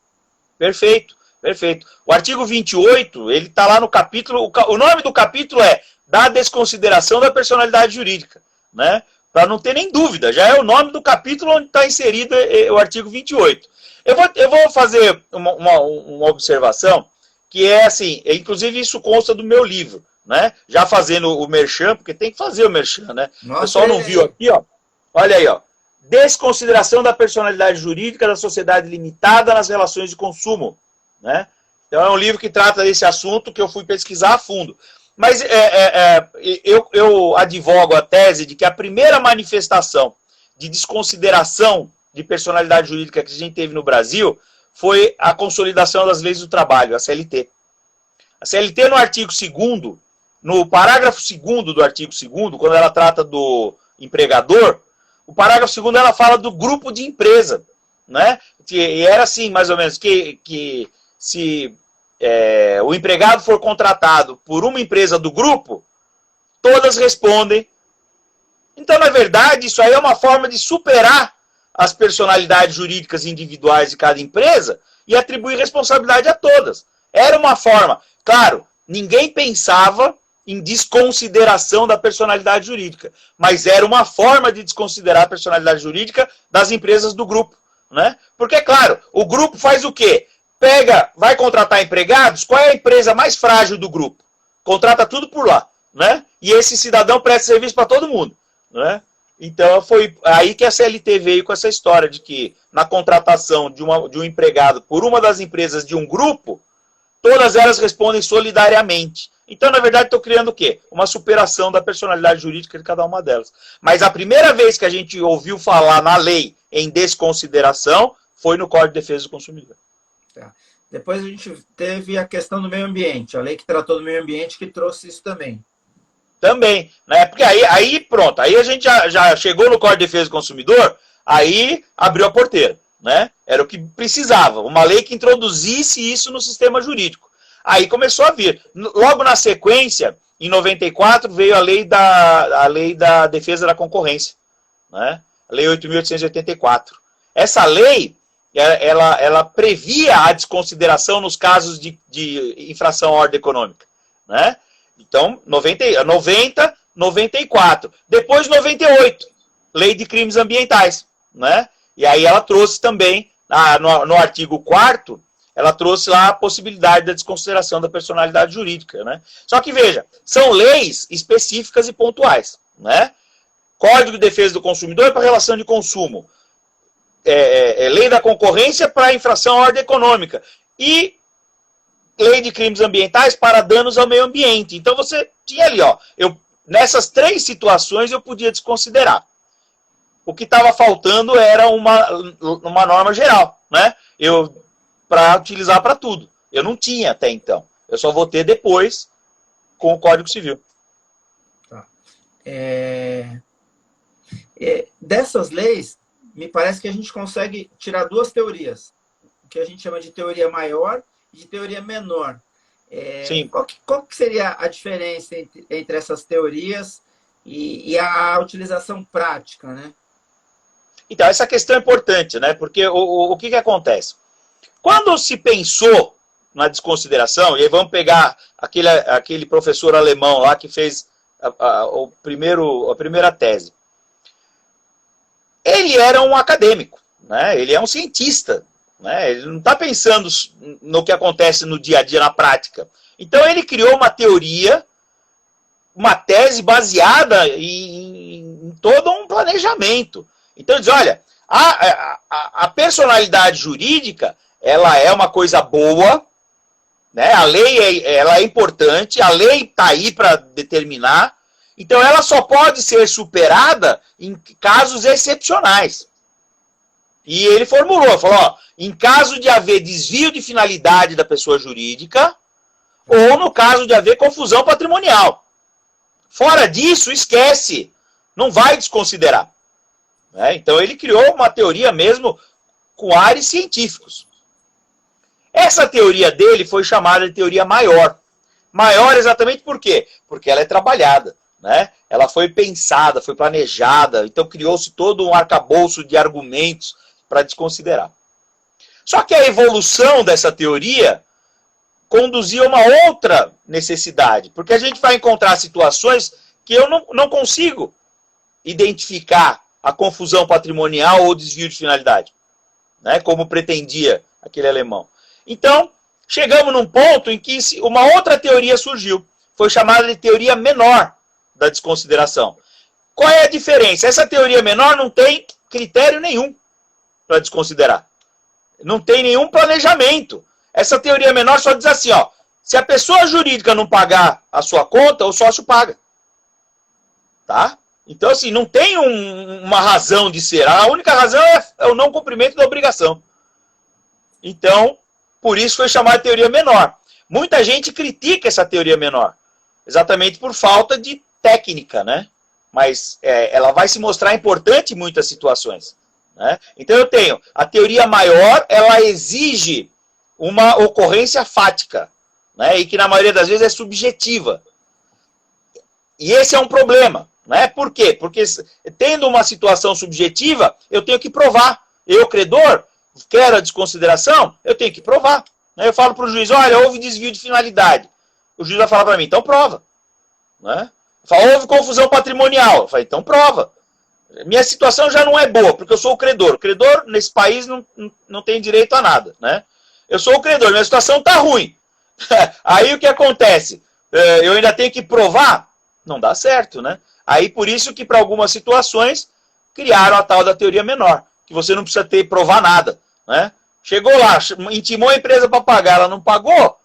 Perfeito, perfeito. O artigo 28, ele está lá no capítulo, o nome do capítulo é da desconsideração da personalidade jurídica, né? Para não ter nem dúvida, já é o nome do capítulo onde está inserido o artigo 28. Eu vou fazer uma observação, que é assim, inclusive isso consta do meu livro, né? Já fazendo o merchan, porque tem que fazer o merchan, né? Nossa, o pessoal não viu aqui, ó. Olha aí, ó. Desconsideração da personalidade jurídica da sociedade limitada nas relações de consumo, né? Então é um livro que trata desse assunto que eu fui pesquisar a fundo. Mas eu advogo a tese de que a primeira manifestação de desconsideração de personalidade jurídica que a gente teve no Brasil foi a consolidação das leis do trabalho, a CLT. A CLT no artigo 2º, no parágrafo 2º do artigo 2º, quando ela trata do empregador, o parágrafo 2º ela fala do grupo de empresa, né? E era assim, mais ou menos, que se o empregado for contratado por uma empresa do grupo, todas respondem. Então, na verdade, isso aí é uma forma de superar as personalidades jurídicas individuais de cada empresa e atribuir responsabilidade a todas. Era uma forma. Claro, ninguém pensava em desconsideração da personalidade jurídica, mas era uma forma de desconsiderar a personalidade jurídica das empresas do grupo, né? Porque, claro, o grupo faz o quê? vai contratar empregados, qual é a empresa mais frágil do grupo? Contrata tudo por lá, né? E esse cidadão presta serviço para todo mundo, né? Então foi aí que a CLT veio com essa história de que na contratação de um empregado por uma das empresas de um grupo, todas elas respondem solidariamente. Então, na verdade, estou criando o quê? Uma superação da personalidade jurídica de cada uma delas. Mas a primeira vez que a gente ouviu falar na lei em desconsideração foi no Código de Defesa do Consumidor. Tá. Depois a gente teve a questão do meio ambiente, a lei que tratou do meio ambiente que trouxe isso também. Também, né? Porque aí pronto, aí a gente já chegou no Código de Defesa do Consumidor, aí abriu a porteira, né? Era o que precisava, uma lei que introduzisse isso no sistema jurídico. Aí começou a vir. Logo na sequência, em 94, veio a lei da defesa da concorrência, né? A lei 8.884. Essa lei, ela previa a desconsideração nos casos de infração à ordem econômica, né? Então, 90, 94. Depois, 98, lei de crimes ambientais, né? E aí ela trouxe também, no artigo 4º, ela trouxe lá a possibilidade da desconsideração da personalidade jurídica, né? Só que, veja, são leis específicas e pontuais, né? Código de Defesa do Consumidor para relação de consumo. Lei da concorrência para infração à ordem econômica. E lei de crimes ambientais para danos ao meio ambiente. Então, você tinha ali, ó, nessas 3 situações eu podia desconsiderar. O que estava faltando era uma norma geral, né? Para utilizar para tudo. Eu não tinha até então. Eu só vou ter depois com o Código Civil. Tá. Dessas leis, me parece que a gente consegue tirar 2 teorias. O que a gente chama de teoria maior e de teoria menor. Sim. Qual que seria a diferença entre essas teorias e a utilização prática, né? Então, essa questão é importante, né? Porque o que acontece? Quando se pensou na desconsideração, e aí vamos pegar aquele professor alemão lá que fez a primeira tese. Ele era um acadêmico, né? Ele é um cientista, né? Ele não está pensando no que acontece no dia a dia, na prática. Então ele criou uma teoria, uma tese baseada em todo um planejamento. Então ele diz, olha, a personalidade jurídica, ela é uma coisa boa, né? A lei ela é importante, a lei está aí para determinar, então ela só pode ser superada em casos excepcionais. E ele falou, ó, em caso de haver desvio de finalidade da pessoa jurídica, ou no caso de haver confusão patrimonial. Fora disso, esquece, não vai desconsiderar. Então ele criou uma teoria mesmo com ares científicos. Essa teoria dele foi chamada de teoria maior. Maior exatamente por quê? Porque ela é trabalhada, né? Ela foi pensada, foi planejada, então criou-se todo um arcabouço de argumentos para desconsiderar. Só que a evolução dessa teoria conduzia a uma outra necessidade, porque a gente vai encontrar situações que eu não consigo identificar a confusão patrimonial ou desvio de finalidade, né? Como pretendia aquele alemão. Então, chegamos num ponto em que uma outra teoria surgiu. Foi chamada de teoria menor da desconsideração. Qual é a diferença? Essa teoria menor não tem critério nenhum para desconsiderar. Não tem nenhum planejamento. Essa teoria menor só diz assim, ó, se a pessoa jurídica não pagar a sua conta, o sócio paga. Tá? Então, assim, não tem uma razão de ser. A única razão é o não cumprimento da obrigação. Então, por isso foi chamada de teoria menor. Muita gente critica essa teoria menor, exatamente por falta de técnica, né? Mas ela vai se mostrar importante em muitas situações, né? Então eu tenho a teoria maior, ela exige uma ocorrência fática, né? E que na maioria das vezes é subjetiva. E esse é um problema, né? Por quê? Porque tendo uma situação subjetiva, eu tenho que provar. Eu, credor, quero a desconsideração, eu tenho que provar. Eu falo para o juiz, olha, houve desvio de finalidade. O juiz vai falar para mim, então prova. Né? Fala, houve confusão patrimonial. Eu falo, então prova. Minha situação já não é boa, porque eu sou o credor. O credor, nesse país, não tem direito a nada. Né? Eu sou o credor, minha situação está ruim. Aí o que acontece? Eu ainda tenho que provar? Não dá certo, né? Aí por isso que para algumas situações criaram a tal da teoria menor, que você não precisa provar nada, né? Chegou lá, intimou a empresa para pagar, ela não pagou,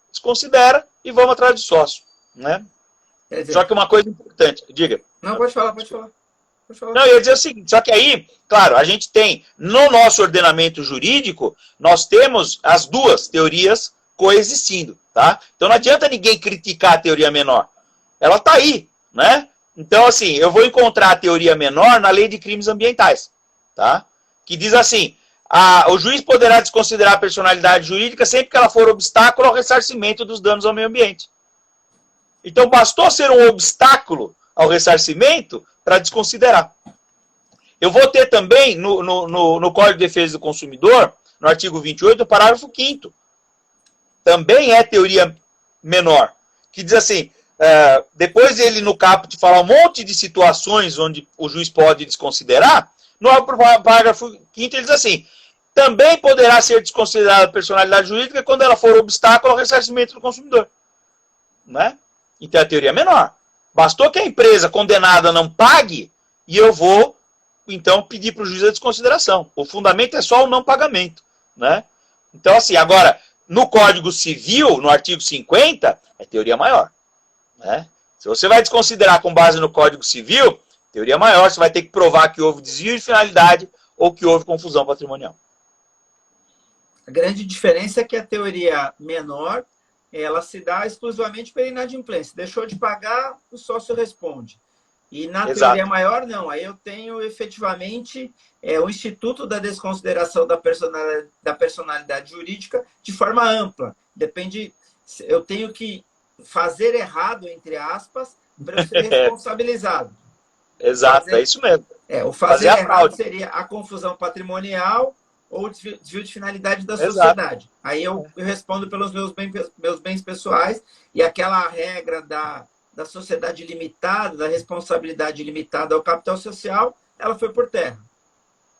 desconsidera e vamos atrás de sócio, né? Dizer, só que uma coisa importante, diga. Não, pode falar. Não, eu ia dizer o seguinte, só que aí, claro, a gente tem, no nosso ordenamento jurídico, nós temos as duas teorias coexistindo, tá? Então não adianta ninguém criticar a teoria menor. Ela está aí, né? Então, assim, eu vou encontrar a teoria menor na lei de crimes ambientais, tá? Que diz assim, o juiz poderá desconsiderar a personalidade jurídica sempre que ela for obstáculo ao ressarcimento dos danos ao meio ambiente. Então, bastou ser um obstáculo ao ressarcimento para desconsiderar. Eu vou ter também, no Código de Defesa do Consumidor, no artigo 28, o parágrafo 5º, também é teoria menor, que diz assim, depois ele no caput falar um monte de situações onde o juiz pode desconsiderar, no parágrafo 5º ele diz assim, também poderá ser desconsiderada a personalidade jurídica quando ela for obstáculo ao ressarcimento do consumidor. Né? Então é a teoria menor. Bastou que a empresa condenada não pague e eu vou, então, pedir para o juiz a desconsideração. O fundamento é só o não pagamento. Né? Então, assim, agora, no Código Civil, no artigo 50, é teoria maior. Né? Se você vai desconsiderar com base no Código Civil, teoria maior, você vai ter que provar que houve desvio de finalidade ou que houve confusão patrimonial. A grande diferença é que a teoria menor, ela se dá exclusivamente pela inadimplência. Deixou de pagar, o sócio responde. E na teoria maior, não. Aí eu tenho efetivamente o Instituto da Desconsideração da Personalidade Jurídica de forma ampla. Depende, eu tenho que fazer errado, entre aspas, para eu ser responsabilizado. Exato, é isso mesmo. O fazer errado seria a confusão patrimonial ou desvio de finalidade da sociedade. Aí eu respondo pelos meus bens pessoais e aquela regra da sociedade limitada, da responsabilidade limitada ao capital social, ela foi por terra.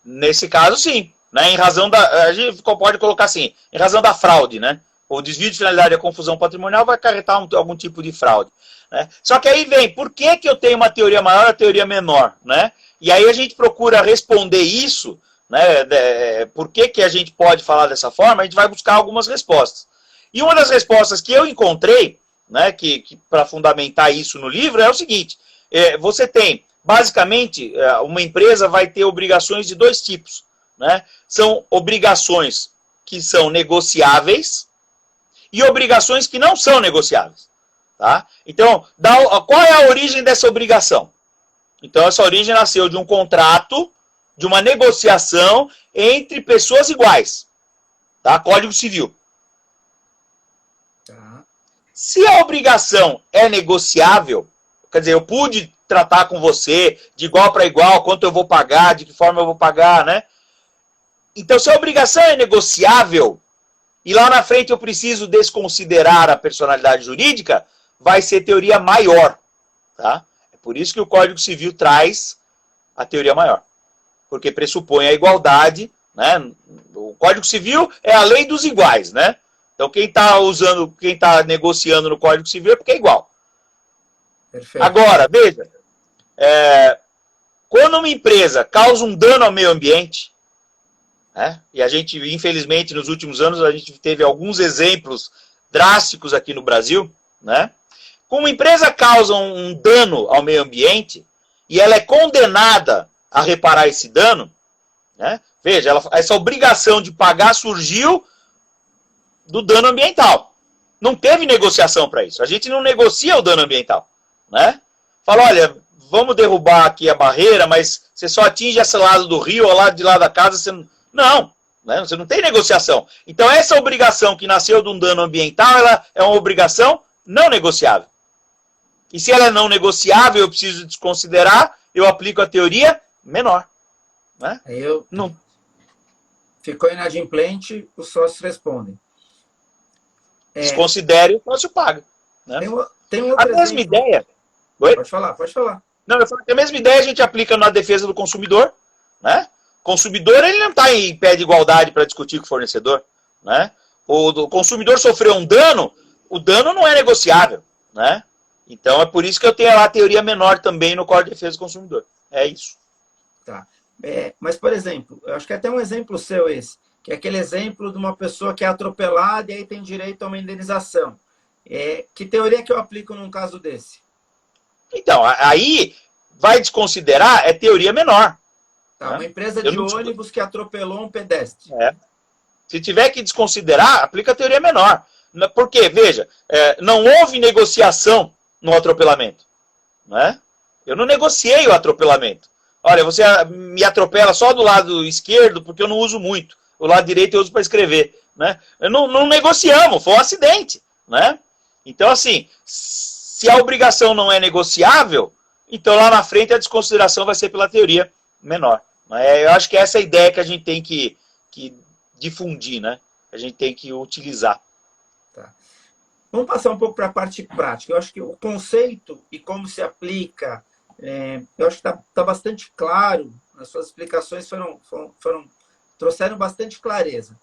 Nesse caso, sim. Né? Em razão da... A gente pode colocar assim, em razão da fraude, né? O desvio de finalidade e a confusão patrimonial vai acarretar algum tipo de fraude. Né? Só que aí vem, por que eu tenho uma teoria maior e uma teoria menor? Né? E aí a gente procura responder isso, né? Por que a gente pode falar dessa forma? A gente vai buscar algumas respostas. E uma das respostas que eu encontrei, né, que para fundamentar isso no livro, é o seguinte, você tem, basicamente, uma empresa vai ter obrigações de dois tipos. Né? São obrigações que são negociáveis e obrigações que não são negociáveis. Tá? Então, qual é a origem dessa obrigação? Então, essa origem nasceu de um contrato, de uma negociação entre pessoas iguais. Tá? Código Civil. Tá. Se a obrigação é negociável, quer dizer, eu pude tratar com você de igual para igual, quanto eu vou pagar, de que forma eu vou pagar, né? Então, se a obrigação é negociável, e lá na frente eu preciso desconsiderar a personalidade jurídica, vai ser teoria maior. Tá? É por isso que o Código Civil traz a teoria maior. Porque pressupõe a igualdade, né? O Código Civil é a lei dos iguais, né? Então quem está negociando no Código Civil é porque é igual. Perfeito. Agora, veja, quando uma empresa causa um dano ao meio ambiente, né? E a gente, infelizmente, nos últimos anos, a gente teve alguns exemplos drásticos aqui no Brasil, né? Como uma empresa causa um dano ao meio ambiente e ela é condenada a reparar esse dano, né? Veja, essa obrigação de pagar surgiu do dano ambiental. Não teve negociação para isso. A gente não negocia o dano ambiental. Né? Fala, olha, vamos derrubar aqui a barreira, mas você só atinge esse lado do rio ou lado de lá da casa. Você não, né? Você não tem negociação. Então essa obrigação que nasceu de um dano ambiental, ela é uma obrigação não negociável. E se ela é não negociável, eu preciso desconsiderar, eu aplico a teoria menor. Né? Não. Ficou inadimplente, os sócios respondem. Desconsidere, o sócio paga. Né? Tem a mesma ideia. Oi? Pode falar. Não, eu falo que a mesma ideia a gente aplica na defesa do consumidor. Né? O consumidor ele não está em pé de igualdade para discutir com o fornecedor. né? O consumidor sofreu um dano, o dano não é negociável, né? Então é por isso que eu tenho lá a teoria menor também no Código de Defesa do Consumidor. É isso. Tá. Mas, por exemplo, eu acho que até um exemplo seu esse, que é aquele exemplo de uma pessoa que é atropelada e aí tem direito a uma indenização. Que teoria que eu aplico num caso desse? Então, aí vai desconsiderar, é teoria menor. Tá, né? uma empresa de ônibus que atropelou um pedestre. Se tiver que desconsiderar, aplica a teoria menor. Porque, veja, não houve negociação no atropelamento. Né? Eu não negociei o atropelamento. Olha, você me atropela só do lado esquerdo porque eu não uso muito. O lado direito eu uso para escrever. Né? Não negociamos, foi um acidente. Né? Então, assim, se a obrigação não é negociável, então lá na frente a desconsideração vai ser pela teoria menor. Eu acho que essa é a ideia que a gente tem que difundir, né? A gente tem que utilizar. Tá. Vamos passar um pouco para a parte prática. Eu acho que o conceito e como se aplica, eu acho que está bastante claro. As suas explicações trouxeram bastante clareza.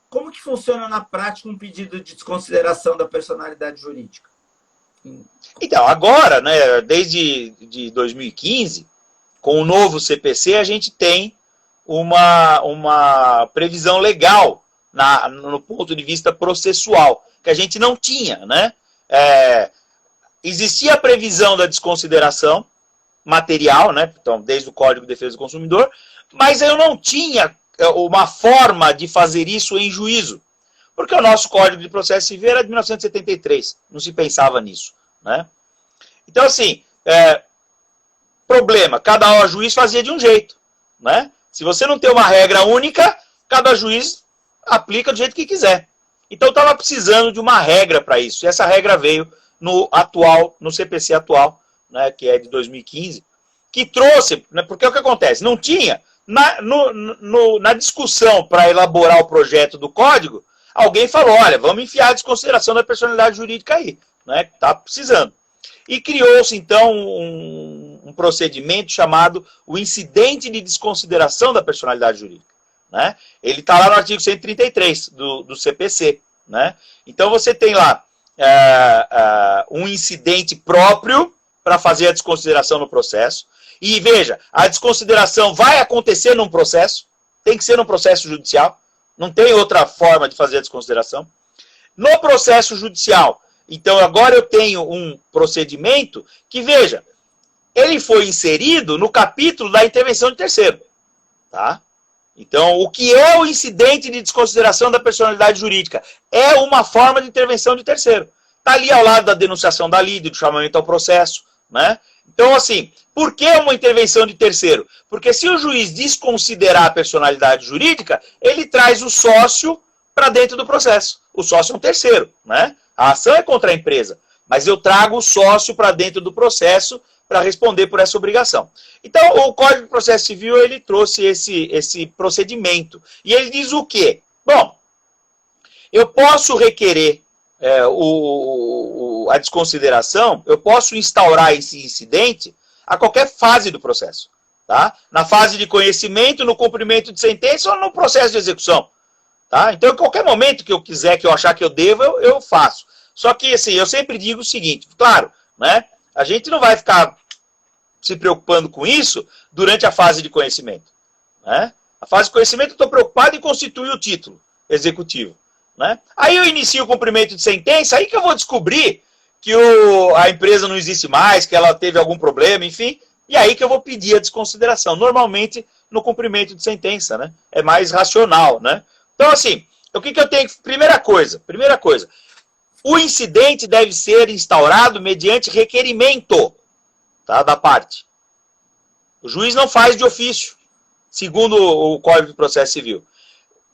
Como que funciona na prática um pedido de desconsideração da personalidade jurídica? Então, agora, né, desde 2015, com o novo CPC, a gente tem uma previsão legal no ponto de vista processual, que a gente não tinha. Né? Existia a previsão da desconsideração material, né? Então, desde o Código de Defesa do Consumidor, mas eu não tinha uma forma de fazer isso em juízo, porque o nosso Código de Processo Civil era de 1973, não se pensava nisso. Né? Então, assim, problema, cada juiz fazia de um jeito. Né? Se você não tem uma regra única, cada juiz aplica do jeito que quiser. Então, eu estava precisando de uma regra para isso, e essa regra veio no CPC atual, né, que é de 2015, que trouxe, né, porque é o que acontece, não tinha, na discussão para elaborar o projeto do código, alguém falou, olha, vamos enfiar a desconsideração da personalidade jurídica aí, né, que está precisando. E criou-se, então, um procedimento chamado o incidente de desconsideração da personalidade jurídica. Né? Ele está lá no artigo 133 do CPC. Né? Então, você tem lá um incidente próprio para fazer a desconsideração no processo. E veja, a desconsideração vai acontecer num processo, tem que ser num processo judicial, não tem outra forma de fazer a desconsideração. No processo judicial, então agora eu tenho um procedimento que, veja, ele foi inserido no capítulo da intervenção de terceiro. Tá? Então, o que é o incidente de desconsideração da personalidade jurídica? É uma forma de intervenção de terceiro. Está ali ao lado da denunciação da lide, do chamamento ao processo. Né? Então, assim, por que uma intervenção de terceiro? Porque se o juiz desconsiderar a personalidade jurídica, ele traz o sócio para dentro do processo. O sócio é um terceiro. Né? A ação é contra a empresa, mas eu trago o sócio para dentro do processo para responder por essa obrigação. Então, o Código de Processo Civil, ele trouxe esse procedimento. E ele diz o quê? Bom, eu posso requerer a desconsideração, eu posso instaurar esse incidente a qualquer fase do processo. Tá? Na fase de conhecimento, no cumprimento de sentença ou no processo de execução. Tá? Então, em qualquer momento que eu quiser, que eu achar que eu devo, eu faço. Só que, assim, eu sempre digo o seguinte, claro, né? A gente não vai ficar se preocupando com isso durante a fase de conhecimento. Né? A fase de conhecimento eu estou preocupado em constituir o título executivo. Né? Aí eu inicio o cumprimento de sentença, aí que eu vou descobrir que a empresa não existe mais, que ela teve algum problema, enfim, e aí que eu vou pedir a desconsideração. Normalmente, no cumprimento de sentença, né? É mais racional. Né? Então, assim, o que eu tenho que... Primeira coisa, o incidente deve ser instaurado mediante requerimento, tá, da parte. O juiz não faz de ofício, segundo o Código de Processo Civil.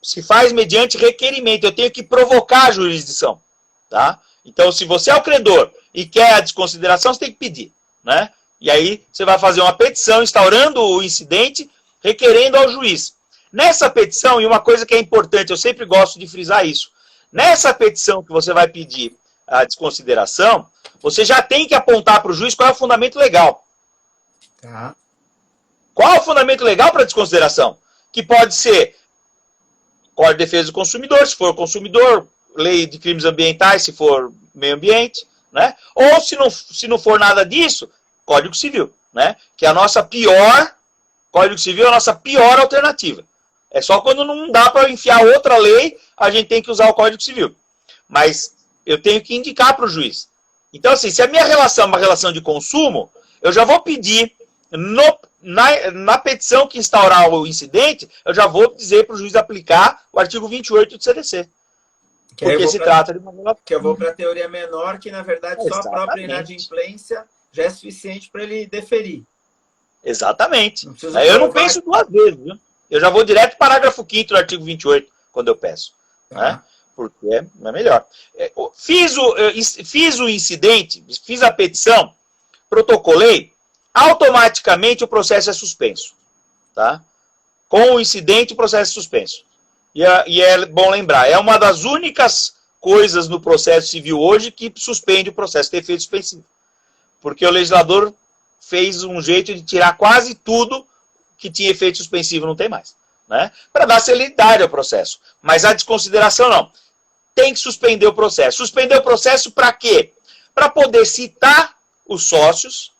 Se faz mediante requerimento, eu tenho que provocar a jurisdição. Tá? Então, se você é o credor e quer a desconsideração, você tem que pedir. Né? E aí, você vai fazer uma petição instaurando o incidente, requerendo ao juiz. Nessa petição, e uma coisa que é importante, eu sempre gosto de frisar isso, nessa petição que você vai pedir a desconsideração, você já tem que apontar para o juiz qual é o fundamento legal. Tá. Qual é o fundamento legal para a desconsideração? Que pode ser Código de Defesa do Consumidor, se for consumidor, lei de crimes ambientais, se for meio ambiente, né? Ou se não for nada disso, Código Civil, né? Que é a nossa pior, Código Civil é a nossa pior alternativa. É só quando não dá para enfiar outra lei, a gente tem que usar o Código Civil. Mas eu tenho que indicar para o juiz. Então, assim, se a minha relação é uma relação de consumo, eu já vou pedir, na petição que instaurar o incidente, eu já vou dizer para o juiz aplicar o artigo 28 do CDC. Porque se trata de uma... Que eu vou para a teoria menor, que na verdade só a própria inadimplência já é suficiente para ele deferir. Exatamente. Eu não penso duas vezes, viu? Eu já vou direto para o parágrafo 5º do artigo 28, quando eu peço. Né? Porque é melhor. Fiz o incidente, fiz a petição, protocolei, automaticamente o processo é suspenso. Tá? Com o incidente, o processo é suspenso. E é bom lembrar, é uma das únicas coisas no processo civil hoje que suspende o processo, tem efeito suspensivo. Porque o legislador fez um jeito de tirar quase tudo que tinha efeito suspensivo, não tem mais. Né? Para dar celeridade ao processo. Mas a desconsideração não. Tem que suspender o processo. Suspender o processo para quê? Para poder citar os sócios,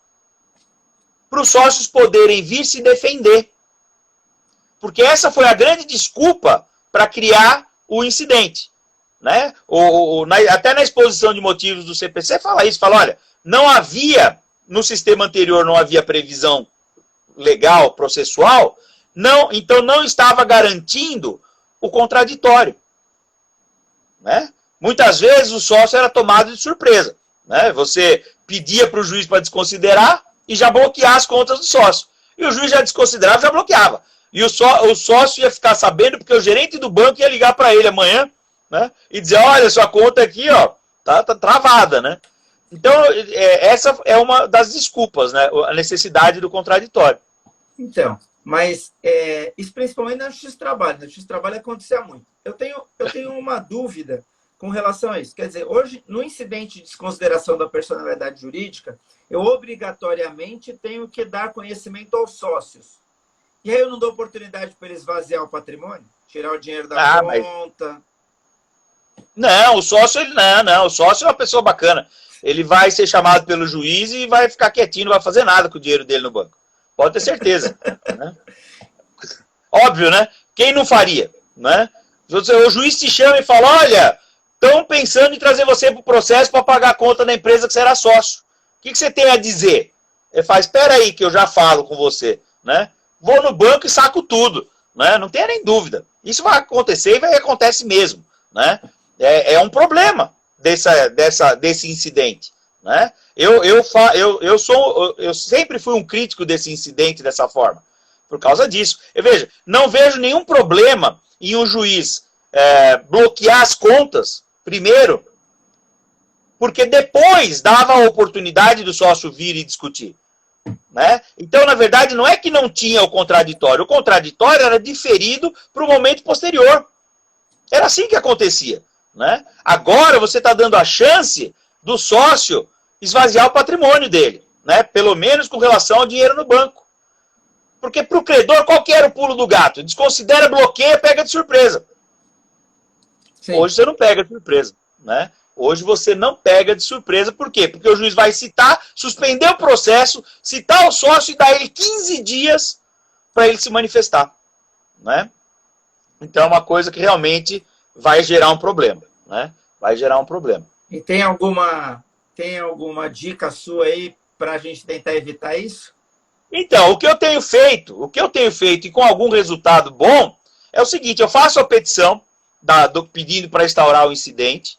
para os sócios poderem vir se defender. Porque essa foi a grande desculpa para criar o incidente. Né? Até na exposição de motivos do CPC fala isso, fala, olha, não havia, no sistema anterior não havia previsão legal, processual, então não estava garantindo o contraditório. Né? Muitas vezes o sócio era tomado de surpresa. Né? Você pedia para o juiz para desconsiderar e já bloquear as contas do sócio. E o juiz já desconsiderava e já bloqueava. E o sócio ia ficar sabendo porque o gerente do banco ia ligar para ele amanhã, né? E dizer, olha, sua conta aqui ó, tá travada. Né? Então, essa é uma das desculpas, né? A necessidade do contraditório. Então, mas isso principalmente na Justiça do Trabalho. Na Justiça do Trabalho acontecia muito. Eu tenho uma dúvida com relação a isso. Quer dizer, hoje, no incidente de desconsideração da personalidade jurídica, eu obrigatoriamente tenho que dar conhecimento aos sócios. E aí eu não dou oportunidade para eles esvaziar o patrimônio? Tirar o dinheiro da conta? Não, o sócio, o sócio é uma pessoa bacana. Ele vai ser chamado pelo juiz e vai ficar quietinho, não vai fazer nada com o dinheiro dele no banco. Pode ter certeza. Né? Óbvio, né? Quem não faria? Né? O juiz te chama e fala, olha, estão pensando em trazer você para o processo para pagar a conta da empresa que você era sócio. O que você tem a dizer? Ele fala, espera aí que eu já falo com você. Né? Vou no banco e saco tudo. Né? Não tenha nem dúvida. Isso vai acontecer e acontece mesmo. Né? É um problema desse incidente. Né? Eu sempre fui um crítico desse incidente dessa forma. Por causa disso. Não vejo nenhum problema em um juiz bloquear as contas, primeiro, porque depois dava a oportunidade do sócio vir e discutir. Né? Então, na verdade, não é que não tinha o contraditório era diferido para o momento posterior. Era assim que acontecia. Né? Agora você está dando a chance do sócio esvaziar o patrimônio dele, né? Pelo menos com relação ao dinheiro no banco. Porque para o credor, qual que era o pulo do gato? Desconsidera, bloqueia, pega de surpresa. Sim. Hoje você não pega de surpresa. Né? Hoje você não pega de surpresa. Por quê? Porque o juiz vai citar, suspender o processo, citar o sócio e dar ele 15 dias para ele se manifestar. Né? Então é uma coisa que realmente vai gerar um problema. Né? Vai gerar um problema. E tem alguma dica sua aí para a gente tentar evitar isso? Então, o que eu tenho feito e com algum resultado bom, é o seguinte, eu faço a petição pedindo para instaurar o incidente,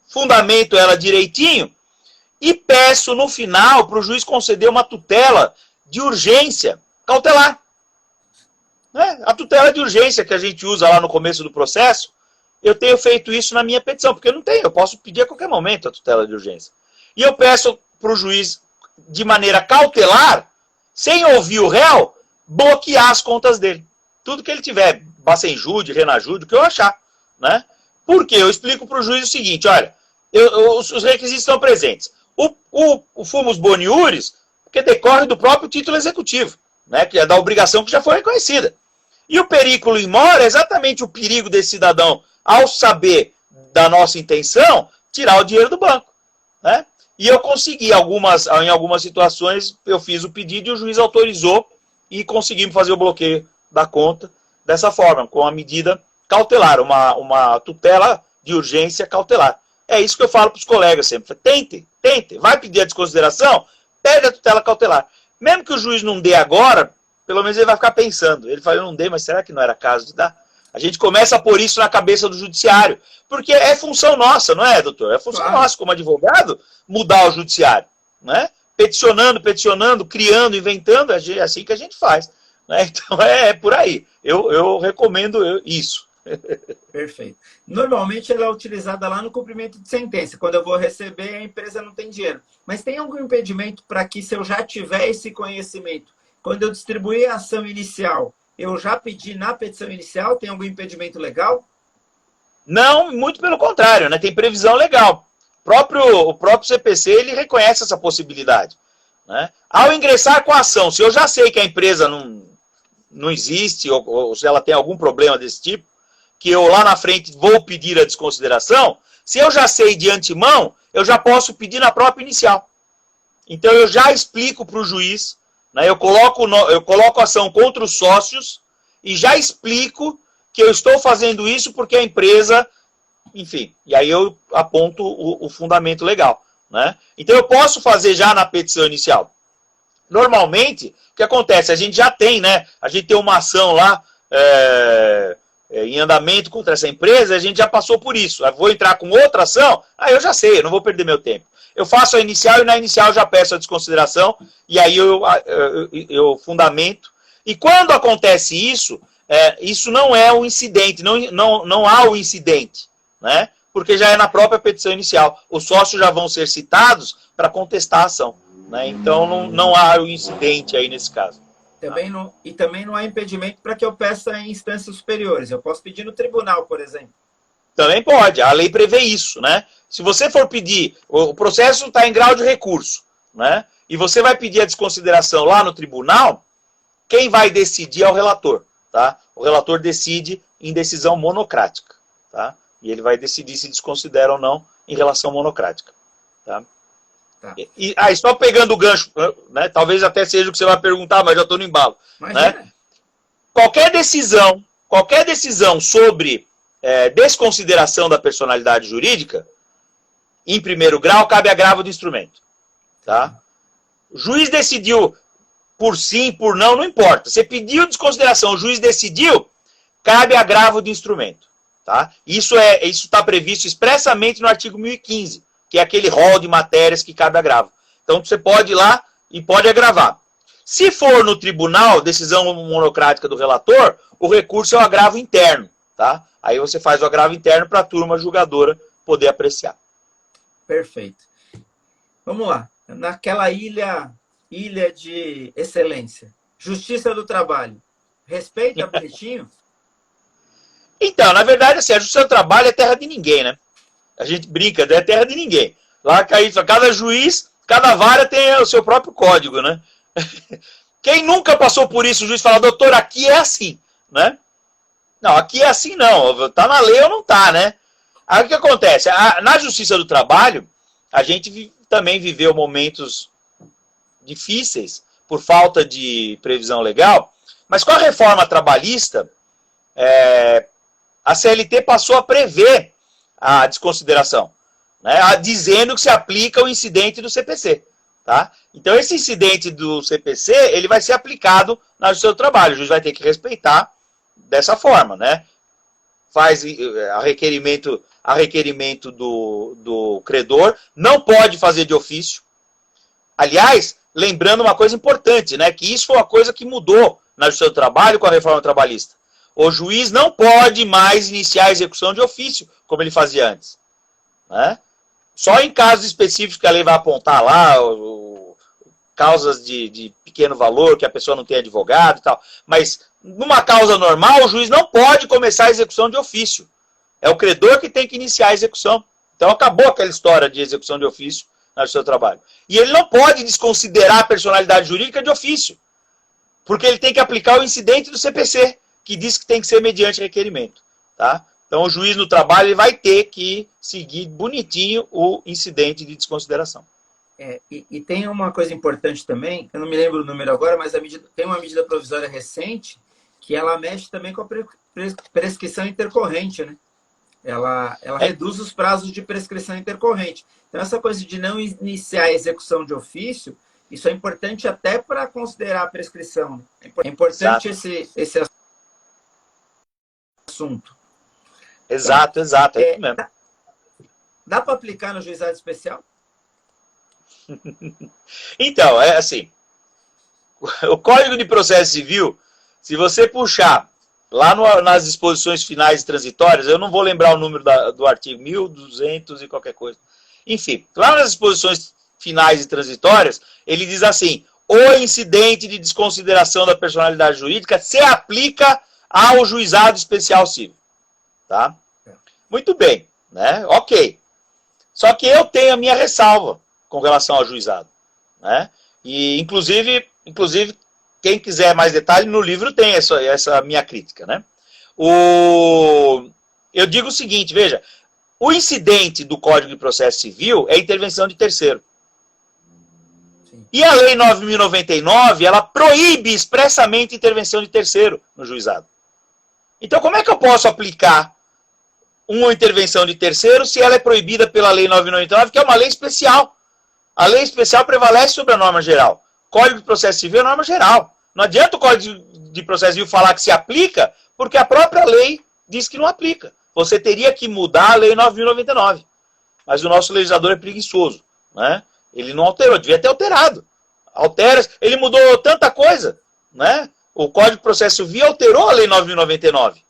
fundamento ela direitinho e peço no final para o juiz conceder uma tutela de urgência cautelar. Né? A tutela de urgência que a gente usa lá no começo do processo, eu tenho feito isso na minha petição, porque eu não tenho, eu posso pedir a qualquer momento a tutela de urgência. E eu peço para o juiz, de maneira cautelar, sem ouvir o réu, bloquear as contas dele. Tudo que ele tiver, Bacenjude, Renajude, o que eu achar. Né? Por quê? Eu explico para o juiz o seguinte, olha, os requisitos estão presentes. O fumus boniuris, porque decorre do próprio título executivo, né? Que é da obrigação que já foi reconhecida. E o periculum in mora é exatamente o perigo desse cidadão, ao saber da nossa intenção, tirar o dinheiro do banco, né? E eu consegui, em algumas situações, eu fiz o pedido e o juiz autorizou e conseguimos fazer o bloqueio da conta dessa forma, com a medida cautelar, uma tutela de urgência cautelar. É isso que eu falo para os colegas sempre. Tente. Vai pedir a desconsideração, pede a tutela cautelar. Mesmo que o juiz não dê agora, pelo menos ele vai ficar pensando. Ele fala, eu não dei, mas será que não era caso de dar? A gente começa a pôr isso na cabeça do judiciário. Porque é função nossa, não é, doutor? É função nossa, como advogado, mudar o judiciário. Né? Peticionando, criando, inventando, é assim que a gente faz. Né? Então é por aí. Eu recomendo isso. Perfeito. Normalmente ela é utilizada lá no cumprimento de sentença. Quando eu vou receber, a empresa não tem dinheiro. Mas tem algum impedimento para que, se eu já tiver esse conhecimento, quando eu distribuir a ação inicial, eu já pedi na petição inicial, tem algum impedimento legal? Não, muito pelo contrário, né? Tem previsão legal. O próprio CPC, ele reconhece essa possibilidade. Né? Ao ingressar com a ação, se eu já sei que a empresa não existe, ou se ela tem algum problema desse tipo, que eu lá na frente vou pedir a desconsideração, se eu já sei de antemão, eu já posso pedir na própria inicial. Então eu já explico para o juiz, né, eu coloco a ação contra os sócios e já explico que eu estou fazendo isso porque a empresa, enfim, e aí eu aponto o fundamento legal. Né? Então eu posso fazer já na petição inicial. Normalmente, o que acontece? A gente já tem, né? A gente tem uma ação lá em andamento contra essa empresa, a gente já passou por isso. Eu vou entrar com outra ação, eu já sei, eu não vou perder meu tempo. Eu faço a inicial e na inicial eu já peço a desconsideração e aí eu fundamento. E quando acontece isso, isso não é um incidente, não há o incidente, né? Porque já é na própria petição inicial. Os sócios já vão ser citados para contestar a ação. Né? Então não há o incidente aí nesse caso. Também não há impedimento para que eu peça em instâncias superiores. Eu posso pedir no tribunal, por exemplo. Também pode, a lei prevê isso. Né? Se você for pedir, o processo está em grau de recurso, né? E você vai pedir a desconsideração lá no tribunal, quem vai decidir é o relator. Tá? O relator decide em decisão monocrática. Tá? E ele vai decidir se desconsidera ou não em relação monocrática. Tá? Tá. E só pegando o gancho, né, talvez até seja o que você vai perguntar, mas já estou no embalo. Né? Qualquer decisão sobre desconsideração da personalidade jurídica, em primeiro grau, cabe agravo do instrumento. Tá? O juiz decidiu por sim, por não, não importa. Você pediu desconsideração, o juiz decidiu, cabe agravo do instrumento. Tá? Isso está previsto expressamente no artigo 1015. Que é aquele rol de matérias que cabe agravo. Então você pode ir lá e pode agravar. Se for no tribunal, decisão monocrática do relator, o recurso é o agravo interno. Tá? Aí você faz o agravo interno para a turma julgadora poder apreciar. Perfeito. Vamos lá. Naquela ilha de excelência, Justiça do Trabalho, respeita bonitinho? Então, na verdade, assim, a Justiça do Trabalho é terra de ninguém, né? A gente brinca, é terra de ninguém. Lá cada juiz, cada vara tem o seu próprio código, né? Quem nunca passou por isso, o juiz fala, doutor, aqui é assim, né? Não, aqui é assim não, tá na lei ou não tá, né? Aí o que acontece? Na Justiça do Trabalho, a gente também viveu momentos difíceis por falta de previsão legal, mas com a reforma trabalhista, a CLT passou a prever a desconsideração, né, dizendo que se aplica o incidente do CPC. Tá? Então, esse incidente do CPC, ele vai ser aplicado na Justiça do Trabalho. O juiz vai ter que respeitar dessa forma. Né? Faz a requerimento do credor, não pode fazer de ofício. Aliás, lembrando uma coisa importante, né, que isso foi uma coisa que mudou na Justiça do Trabalho com a reforma trabalhista. O juiz não pode mais iniciar a execução de ofício, como ele fazia antes. Né? Só em casos específicos que a lei vai apontar lá, causas de pequeno valor, que a pessoa não tem advogado e tal. Mas, numa causa normal, o juiz não pode começar a execução de ofício. É o credor que tem que iniciar a execução. Então, acabou aquela história de execução de ofício na Justiça do Trabalho. E ele não pode desconsiderar a personalidade jurídica de ofício, porque ele tem que aplicar o incidente do CPC. que diz que tem que ser mediante requerimento. Tá? Então, o juiz no trabalho ele vai ter que seguir bonitinho o incidente de desconsideração. E tem uma coisa importante também, eu não me lembro o número agora, mas tem uma medida provisória recente que ela mexe também com a prescrição intercorrente, né? Ela reduz os prazos de prescrição intercorrente. Então, essa coisa de não iniciar a execução de ofício, isso é importante até para considerar a prescrição. Né? É importante esse assunto. Exato, exato. É isso mesmo. Dá para aplicar no juizado especial? Então, é assim, o Código de Processo Civil, se você puxar lá nas disposições finais e transitórias, eu não vou lembrar o número do artigo 1200 e qualquer coisa. Enfim, lá nas disposições finais e transitórias, ele diz assim, o incidente de desconsideração da personalidade jurídica se aplica ao juizado especial civil. Tá? Muito bem, né? Ok. Só que eu tenho a minha ressalva com relação ao juizado, né? E, inclusive, quem quiser mais detalhe, no livro tem essa minha crítica, né? Eu digo o seguinte, veja, o incidente do Código de Processo Civil é intervenção de terceiro. Sim. E a Lei 9.099, ela proíbe expressamente intervenção de terceiro no juizado. Então, como é que eu posso aplicar uma intervenção de terceiro se ela é proibida pela Lei 9.099, que é uma lei especial? A lei especial prevalece sobre a norma geral. Código de Processo Civil é norma geral. Não adianta o Código de Processo Civil falar que se aplica, porque a própria lei diz que não aplica. Você teria que mudar a Lei 9.099. Mas o nosso legislador é preguiçoso, né? Ele não alterou, devia ter alterado. Ele mudou tanta coisa, né? O Código de Processo Civil alterou a Lei 9.099.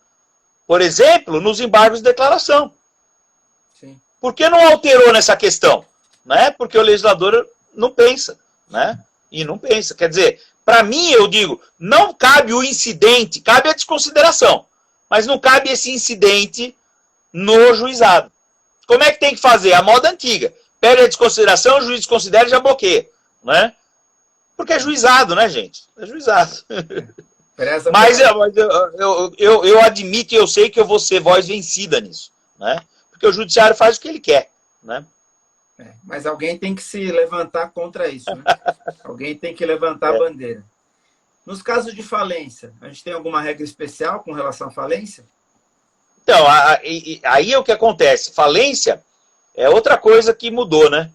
Por exemplo, nos embargos de declaração. Sim. Por que não alterou nessa questão? Né? Porque o legislador não pensa, né? E não pensa. Quer dizer, para mim, eu digo, não cabe o incidente, cabe a desconsideração. Mas não cabe esse incidente no juizado. Como é que tem que fazer? A moda antiga. Pede a desconsideração, o juiz desconsidera e já bloqueia. Né? Porque é juizado, né, gente? É juizado. Mas eu admito e eu sei que eu vou ser voz vencida nisso. Né? Porque o judiciário faz o que ele quer. Né? Mas alguém tem que se levantar contra isso. Né? Alguém tem que levantar a bandeira. Nos casos de falência, a gente tem alguma regra especial com relação à falência? Então, aí é o que acontece. Falência é outra coisa que mudou, né?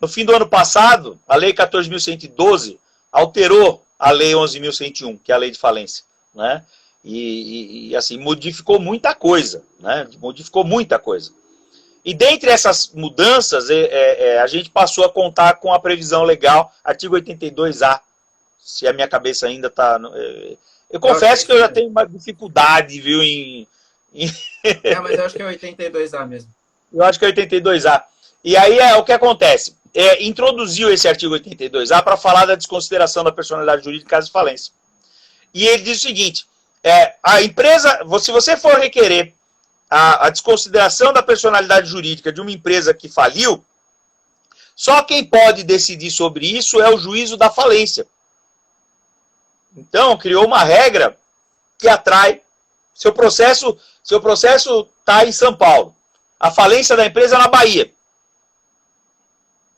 No fim do ano passado, a Lei 14.112 alterou a Lei 11.101, que é a Lei de Falência. Né? E assim, modificou muita coisa. Né? Modificou muita coisa. E dentre essas mudanças, a gente passou a contar com a previsão legal, artigo 82A, se a minha cabeça ainda está... Eu confesso que eu já tenho uma dificuldade, viu, mas eu acho que é 82A mesmo. Eu acho que é 82A. E aí o que acontece? Introduziu esse artigo 82A para falar da desconsideração da personalidade jurídica em caso de falência. E ele diz o seguinte, a empresa, se você for requerer a desconsideração da personalidade jurídica de uma empresa que faliu, só quem pode decidir sobre isso é o juízo da falência. Então, criou uma regra que atrai. Seu processo está em São Paulo. A falência da empresa é na Bahia.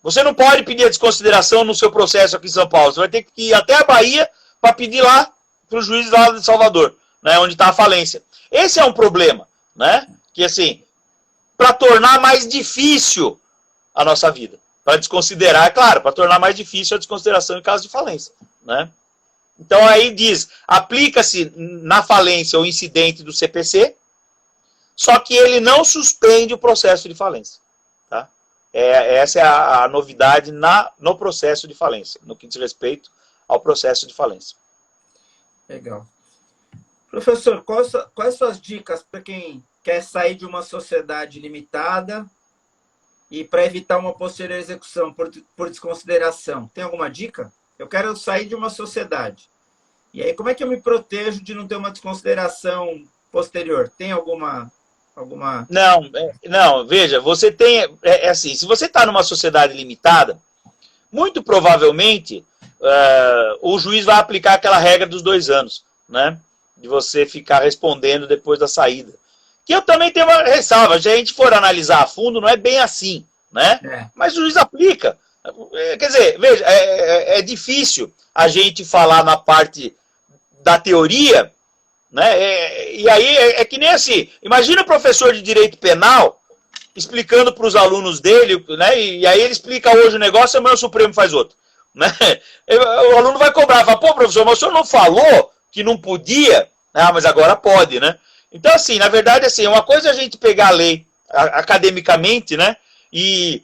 Você não pode pedir a desconsideração no seu processo aqui em São Paulo. Você vai ter que ir até a Bahia para pedir lá para o juiz lá de Salvador, né, onde está a falência. Esse é um problema. Né? Que assim, para tornar mais difícil a nossa vida. Para desconsiderar, é claro, para tornar mais difícil a desconsideração em caso de falência. Né? Então aí diz, aplica-se na falência o incidente do CPC, só que ele não suspende o processo de falência. Tá? Essa é a novidade no processo de falência, no que diz respeito ao processo de falência. Legal. Professor, quais suas dicas para quem quer sair de uma sociedade limitada e para evitar uma posterior execução por desconsideração? Tem alguma dica? Eu quero sair de uma sociedade. E aí, como é que eu me protejo de não ter uma desconsideração posterior? Tem alguma... Não, veja, você tem... assim, se você está numa sociedade limitada, muito provavelmente o juiz vai aplicar aquela regra dos 2 anos, né? de você ficar respondendo depois da saída. Que eu também tenho uma ressalva, se a gente for analisar a fundo, não é bem assim, né? Mas o juiz aplica. Quer dizer, veja, é difícil a gente falar na parte da teoria, né? E aí é que nem assim, imagina o professor de direito penal explicando para os alunos dele, né? E aí ele explica hoje o negócio, amanhã o Supremo faz outro, né? O aluno vai cobrar, fala, pô, professor, mas o senhor não falou que não podia? Ah, mas agora pode, né? Então, assim, na verdade, assim, uma coisa é a gente pegar a lei academicamente, né? E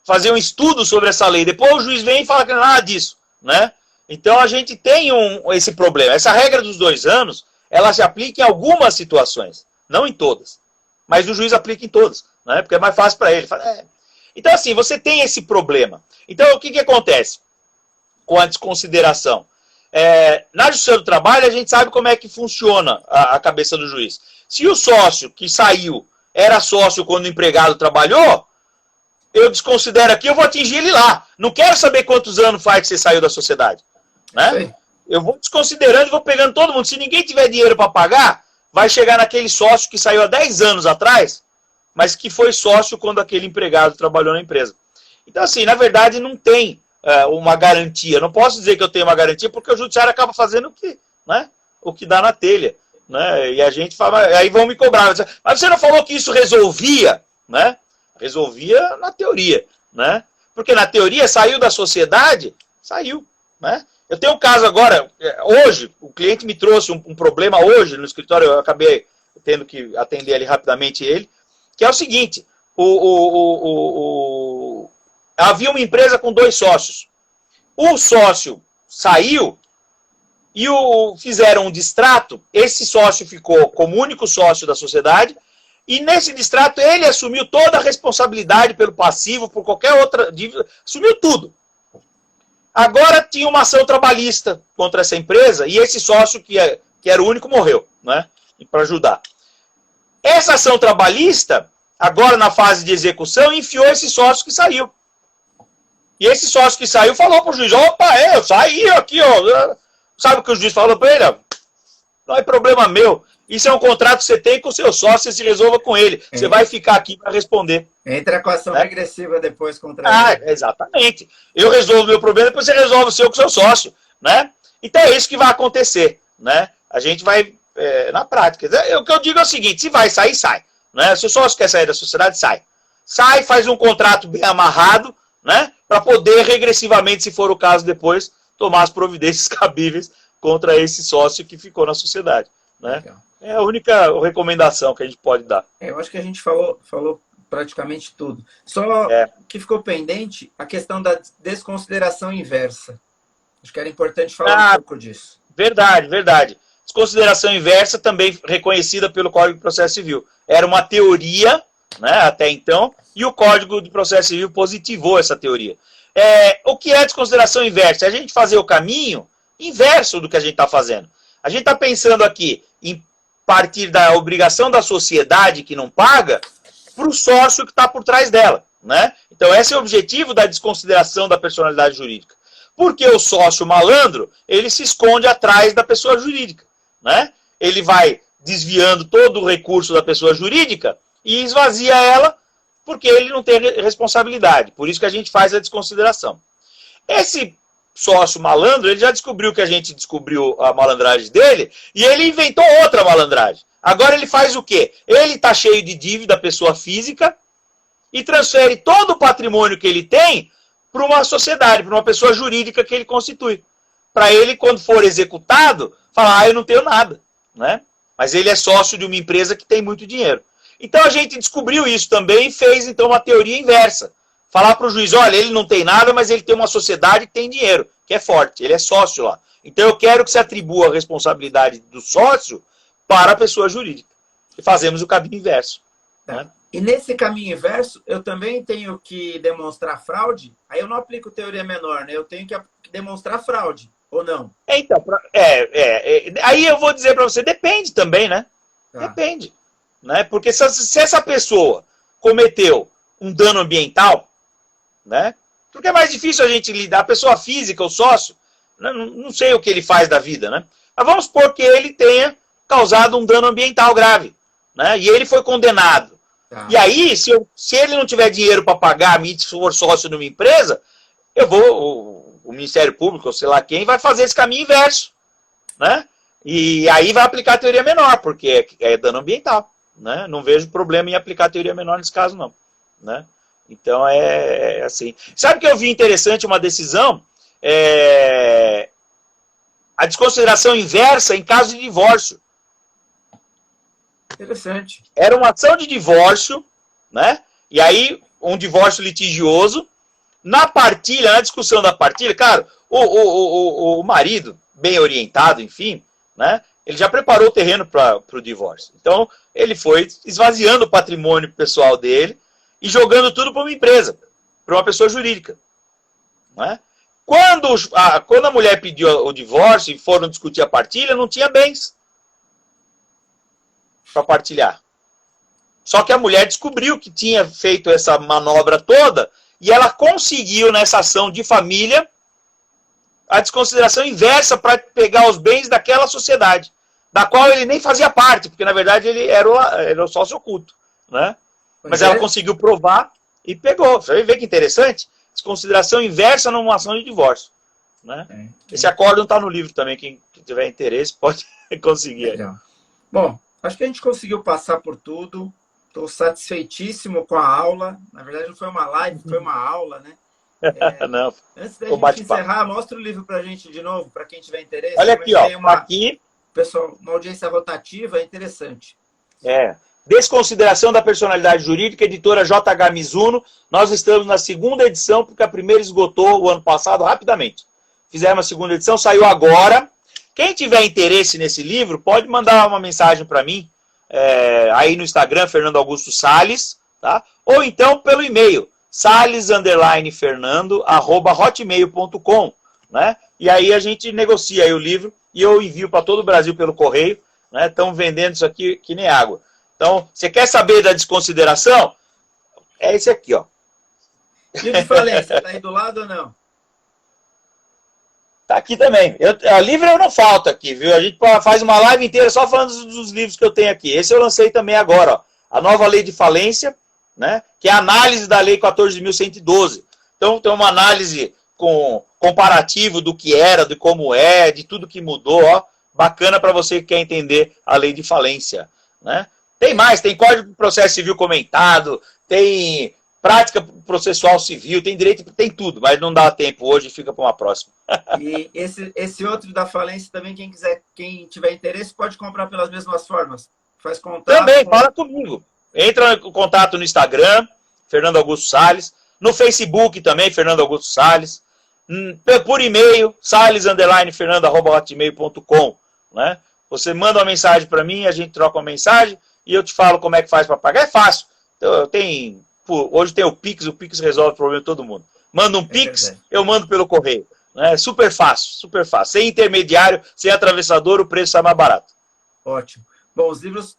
fazer um estudo sobre essa lei. Depois o juiz vem e fala que não é nada disso, né? Então a gente tem esse problema. Essa regra dos 2 anos, ela se aplica em algumas situações, não em todas. Mas o juiz aplica em todas, né? Porque é mais fácil para ele. Então, assim, você tem esse problema. Então, o que acontece com a desconsideração? Na Justiça do Trabalho, a gente sabe como é que funciona a cabeça do juiz. Se o sócio que saiu era sócio quando o empregado trabalhou, eu desconsidero aqui, eu vou atingir ele lá. Não quero saber quantos anos faz que você saiu da sociedade, né? Eu vou desconsiderando e vou pegando todo mundo. Se ninguém tiver dinheiro para pagar, vai chegar naquele sócio que saiu há 10 anos atrás, mas que foi sócio quando aquele empregado trabalhou na empresa. Então, assim, na verdade, não tem uma garantia. Não posso dizer que eu tenho uma garantia, porque o judiciário acaba fazendo o que dá na telha, né? E a gente fala, aí vão me cobrar. Mas você não falou que isso resolvia, né? Resolvia na teoria, né? Porque na teoria saiu da sociedade, saiu, né? Eu tenho um caso agora, hoje, o cliente me trouxe um problema hoje no escritório, eu acabei tendo que atender ali rapidamente ele, que é o seguinte, havia uma empresa com 2 sócios. O sócio saiu e fizeram um distrato, esse sócio ficou como único sócio da sociedade, e nesse distrato ele assumiu toda a responsabilidade pelo passivo, por qualquer outra dívida, assumiu tudo. Agora tinha uma ação trabalhista contra essa empresa, e esse sócio, que era o único, morreu, né? Para ajudar. Essa ação trabalhista, agora na fase de execução, enfiou esse sócio que saiu. E esse sócio que saiu falou para o juiz, opa, eu saí aqui, ó. Sabe o que o juiz falou para ele? Não é problema meu. Isso é um contrato que você tem com o seu sócio, você se resolva com ele. Você vai ficar aqui para responder. Entra com a ação regressiva depois contra ele. Exatamente. Eu resolvo o meu problema, depois você resolve o seu com o seu sócio, né? Então é isso que vai acontecer, né? A gente vai, na prática. O que eu digo é o seguinte, se vai sair, sai. Né? Se o sócio quer sair da sociedade, sai. Sai, faz um contrato bem amarrado, né? Para poder regressivamente, se for o caso depois, tomar as providências cabíveis contra esse sócio que ficou na sociedade, né? Legal. É a única recomendação que a gente pode dar. Eu acho que a gente falou praticamente tudo. Só que ficou pendente a questão da desconsideração inversa. Acho que era importante falar um pouco disso. Verdade. Desconsideração inversa também reconhecida pelo Código de Processo Civil. Era uma teoria, né, até então, e o Código de Processo Civil positivou essa teoria. O que é desconsideração inversa? É a gente fazer o caminho inverso do que a gente está fazendo. A gente está pensando aqui em partir da obrigação da sociedade que não paga para o sócio que está por trás dela, né? Então esse é o objetivo da desconsideração da personalidade jurídica. Porque o sócio malandro, ele se esconde atrás da pessoa jurídica, né? Ele vai desviando todo o recurso da pessoa jurídica e esvazia ela porque ele não tem responsabilidade. Por isso que a gente faz a desconsideração. Esse sócio malandro, ele já descobriu que a gente descobriu a malandragem dele e ele inventou outra malandragem. Agora ele faz o quê? Ele está cheio de dívida, pessoa física, e transfere todo o patrimônio que ele tem para uma sociedade, para uma pessoa jurídica que ele constitui. Para ele, quando for executado, falar, eu não tenho nada, né? Mas ele é sócio de uma empresa que tem muito dinheiro. Então a gente descobriu isso também e fez então uma teoria inversa. Falar para o juiz, olha, ele não tem nada, mas ele tem uma sociedade que tem dinheiro, que é forte, ele é sócio lá. Então eu quero que se atribua a responsabilidade do sócio para a pessoa jurídica. E fazemos o caminho inverso. Né? E nesse caminho inverso, eu também tenho que demonstrar fraude, aí eu não aplico teoria menor, né? Eu tenho que demonstrar fraude, ou não? Então, aí eu vou dizer para você, depende também, né? Tá. Depende. Né? Porque se essa pessoa cometeu um dano ambiental, né? Porque é mais difícil a gente lidar, a pessoa física, o sócio, né? Não sei o que ele faz da vida, né? Mas vamos supor que ele tenha causado um dano ambiental grave, né? E ele foi condenado. Tá. E aí, se ele não tiver dinheiro para pagar a mim, se for sócio numa empresa, o Ministério Público, ou sei lá quem, vai fazer esse caminho inverso, né? E aí vai aplicar a teoria menor, porque é dano ambiental, né? Não vejo problema em aplicar a teoria menor nesse caso, não, né? Então é assim. Sabe que eu vi interessante uma decisão? A desconsideração inversa em caso de divórcio. Interessante. Era uma ação de divórcio, né? E aí, um divórcio litigioso. Na partilha, na discussão da partilha, cara, o marido, bem orientado, enfim, né? Ele já preparou o terreno para o divórcio. Então, ele foi esvaziando o patrimônio pessoal dele e jogando tudo para uma empresa, para uma pessoa jurídica, né? Quando a mulher pediu o divórcio e foram discutir a partilha, não tinha bens para partilhar. Só que a mulher descobriu que tinha feito essa manobra toda e ela conseguiu, nessa ação de família, a desconsideração inversa para pegar os bens daquela sociedade, da qual ele nem fazia parte, porque, na verdade, ele era o sócio oculto, né? Mas ela conseguiu provar e pegou. Você vai ver que interessante? Desconsideração inversa numa ação de divórcio, né? Esse acórdão está no livro também. Quem tiver interesse pode conseguir. Legal. Bom, acho que a gente conseguiu passar por tudo. Estou satisfeitíssimo com a aula. Na verdade, não foi uma live, foi uma aula, né? Não, antes da gente encerrar, mostra o livro para a gente de novo, para quem tiver interesse. Olha aqui, ó. Aqui. Pessoal, uma audiência rotativa, é interessante. Desconsideração da personalidade jurídica, editora JH Mizuno. Nós estamos na segunda edição, porque a primeira esgotou o ano passado rapidamente. Fizemos a segunda edição, saiu agora. Quem tiver interesse nesse livro, pode mandar uma mensagem para mim, aí no Instagram, Fernando Augusto Salles, tá? Ou então pelo e-mail, sales_fernando@hotmail.com, né? E aí a gente negocia aí o livro e eu envio para todo o Brasil pelo correio, né? Estão vendendo isso aqui que nem água. Então, você quer saber da desconsideração? É esse aqui, ó. E o de falência, tá aí do lado ou não? Tá aqui também. Livro eu não falta aqui, viu? A gente faz uma live inteira só falando dos livros que eu tenho aqui. Esse eu lancei também agora, ó. A nova lei de falência, né? Que é a análise da lei 14.112. Então, tem uma análise com comparativo do que era, de como é, de tudo que mudou, ó. Bacana para você que quer entender a lei de falência, né? Tem mais, tem Código de Processo Civil comentado, tem prática processual civil, tem direito, tem tudo, mas não dá tempo hoje, fica para uma próxima. E esse outro da falência também, quem tiver interesse, pode comprar pelas mesmas formas. Faz contato. Também, fala comigo. Entra em contato no Instagram, Fernando Augusto Salles, no Facebook também, Fernando Augusto Salles, por e-mail, sales_fernando@hotmail.com, né? Você manda uma mensagem para mim, a gente troca uma mensagem e eu te falo como é que faz para pagar. É fácil. Então, hoje tem o Pix resolve o problema de todo mundo. Manda um Pix, eu mando pelo correio. Né? Super fácil, super fácil. Sem intermediário, sem atravessador, o preço sai mais barato. Ótimo. Bom, os livros,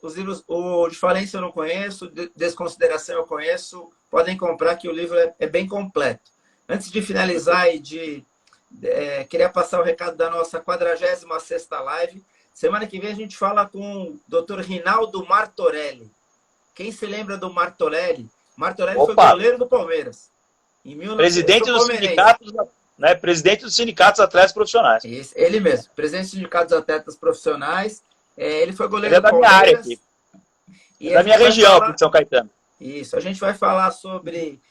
o de falência eu não conheço, desconsideração eu conheço, podem comprar que o livro é bem completo. Antes de finalizar e queria passar o recado da nossa 46ª live. Semana que vem a gente fala com o Dr. Rinaldo Martorelli. Quem se lembra do Martorelli? Martorelli foi goleiro do Palmeiras. Presidente dos sindicatos, né? Presidente dos sindicatos atletas profissionais. Isso, ele mesmo, presidente dos sindicatos atletas profissionais. Ele foi goleiro do Palmeiras. Ele é da minha área aqui. Da minha região, aqui de São Caetano. Isso, a gente vai falar sobre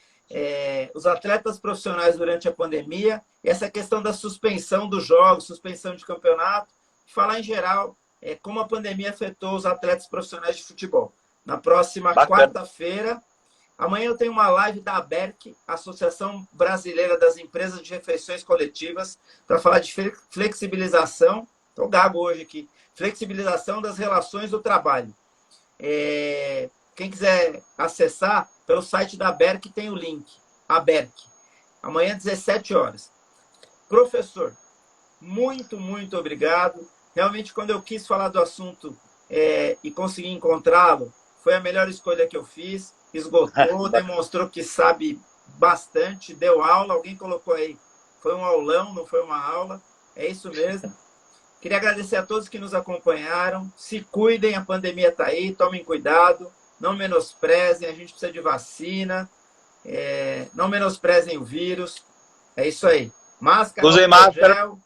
os atletas profissionais durante a pandemia, essa questão da suspensão dos jogos, suspensão de campeonato, falar em geral como a pandemia afetou os atletas profissionais de futebol. Na próxima quarta-feira, amanhã eu tenho uma live da ABERC, Associação Brasileira das Empresas de Refeições Coletivas, para falar de flexibilização, estou gago hoje aqui, flexibilização das relações do trabalho. Quem quiser acessar, pelo site da ABERC tem o link, ABERC. Amanhã, 17 horas. Professor, muito, muito obrigado. Realmente, quando eu quis falar do assunto e consegui encontrá-lo, foi a melhor escolha que eu fiz. Esgotou, demonstrou que sabe bastante, deu aula. Alguém colocou aí, foi um aulão, não foi uma aula. É isso mesmo. Queria agradecer a todos que nos acompanharam. Se cuidem, a pandemia está aí, tomem cuidado, não menosprezem, a gente precisa de vacina, não menosprezem o vírus. É isso aí. Máscara, Usem máscara. gel,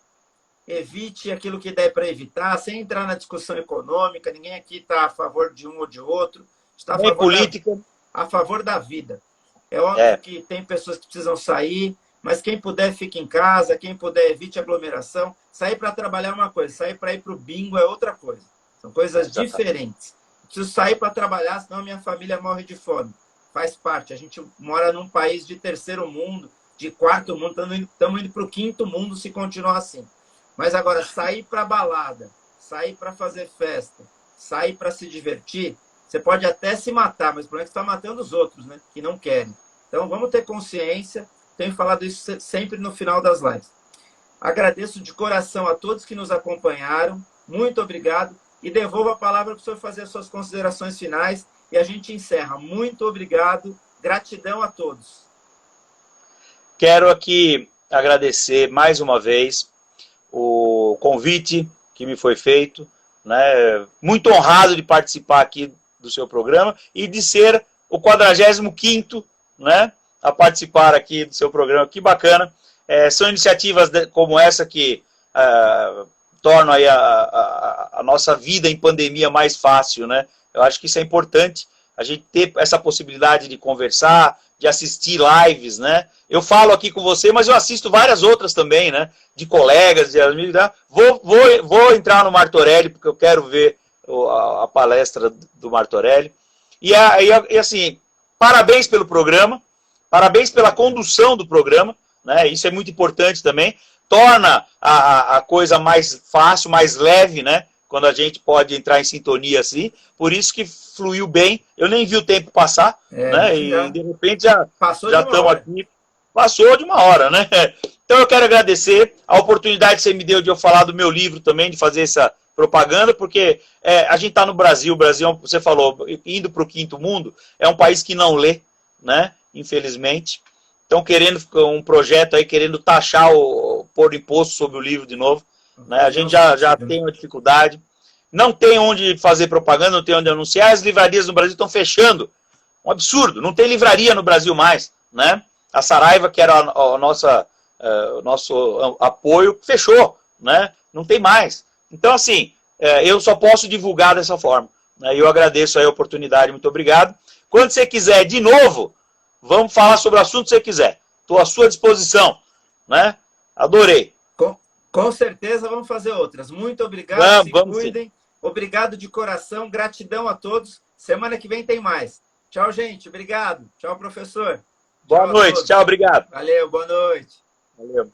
evite aquilo que der para evitar, sem entrar na discussão econômica. Ninguém aqui está a favor de um ou de outro. Está Nem política. a favor da vida. É óbvio que tem pessoas que precisam sair, mas quem puder, fique em casa. Quem puder, evite aglomeração. Sair para trabalhar é uma coisa, sair para ir para o bingo é outra coisa. São coisas diferentes. Preciso sair para trabalhar, senão minha família morre de fome. Faz parte. A gente mora num país de terceiro mundo, de quarto mundo, estamos indo para o quinto mundo se continuar assim. Mas agora, sair para balada, sair para fazer festa, sair para se divertir, você pode até se matar, mas o problema é que você está matando os outros, né? Que não querem. Então, vamos ter consciência. Tenho falado isso sempre no final das lives. Agradeço de coração a todos que nos acompanharam. Muito obrigado. E devolvo a palavra para o senhor fazer as suas considerações finais. E a gente encerra. Muito obrigado. Gratidão a todos. Quero aqui agradecer mais uma vez o convite que me foi feito, né? Muito honrado de participar aqui do seu programa e de ser o 45º, né, a participar aqui do seu programa. Que bacana. São iniciativas como essa que tornam aí a nossa vida em pandemia mais fácil, né? Eu acho que isso é importante, a gente ter essa possibilidade de conversar, de assistir lives, né? Eu falo aqui com você, mas eu assisto várias outras também, né? De colegas, de amigos, né? Vou entrar no Martorelli, porque eu quero ver a palestra do Martorelli. E assim, parabéns pelo programa, parabéns pela condução do programa, né? Isso é muito importante também. Torna a coisa mais fácil, mais leve, né? Quando a gente pode entrar em sintonia assim. Por isso que fluiu bem. Eu nem vi o tempo passar, né? E de repente já estamos aqui. Passou de uma hora, né? Então eu quero agradecer a oportunidade que você me deu de eu falar do meu livro também, de fazer essa propaganda, porque a gente está no Brasil. O Brasil, você falou, indo para o quinto mundo, é um país que não lê, né? Infelizmente. Estão querendo um projeto aí, querendo taxar, pôr imposto sobre o livro de novo. Né? A gente já tem uma dificuldade. Não tem onde fazer propaganda, não tem onde anunciar. As livrarias no Brasil estão fechando. Um absurdo. Não tem livraria no Brasil mais. Né? A Saraiva, que era o nosso apoio, fechou. Né? Não tem mais. Então, assim, eu só posso divulgar dessa forma. Né? Eu agradeço aí a oportunidade. Muito obrigado. Quando você quiser, de novo, vamos falar sobre o assunto que você quiser. Estou à sua disposição. Né? Adorei. Com certeza vamos fazer outras. Muito obrigado, se cuidem. Sim. Obrigado de coração, gratidão a todos. Semana que vem tem mais. Tchau, gente. Obrigado. Tchau, professor. Boa noite. Tchau, obrigado. Valeu, boa noite. Valeu.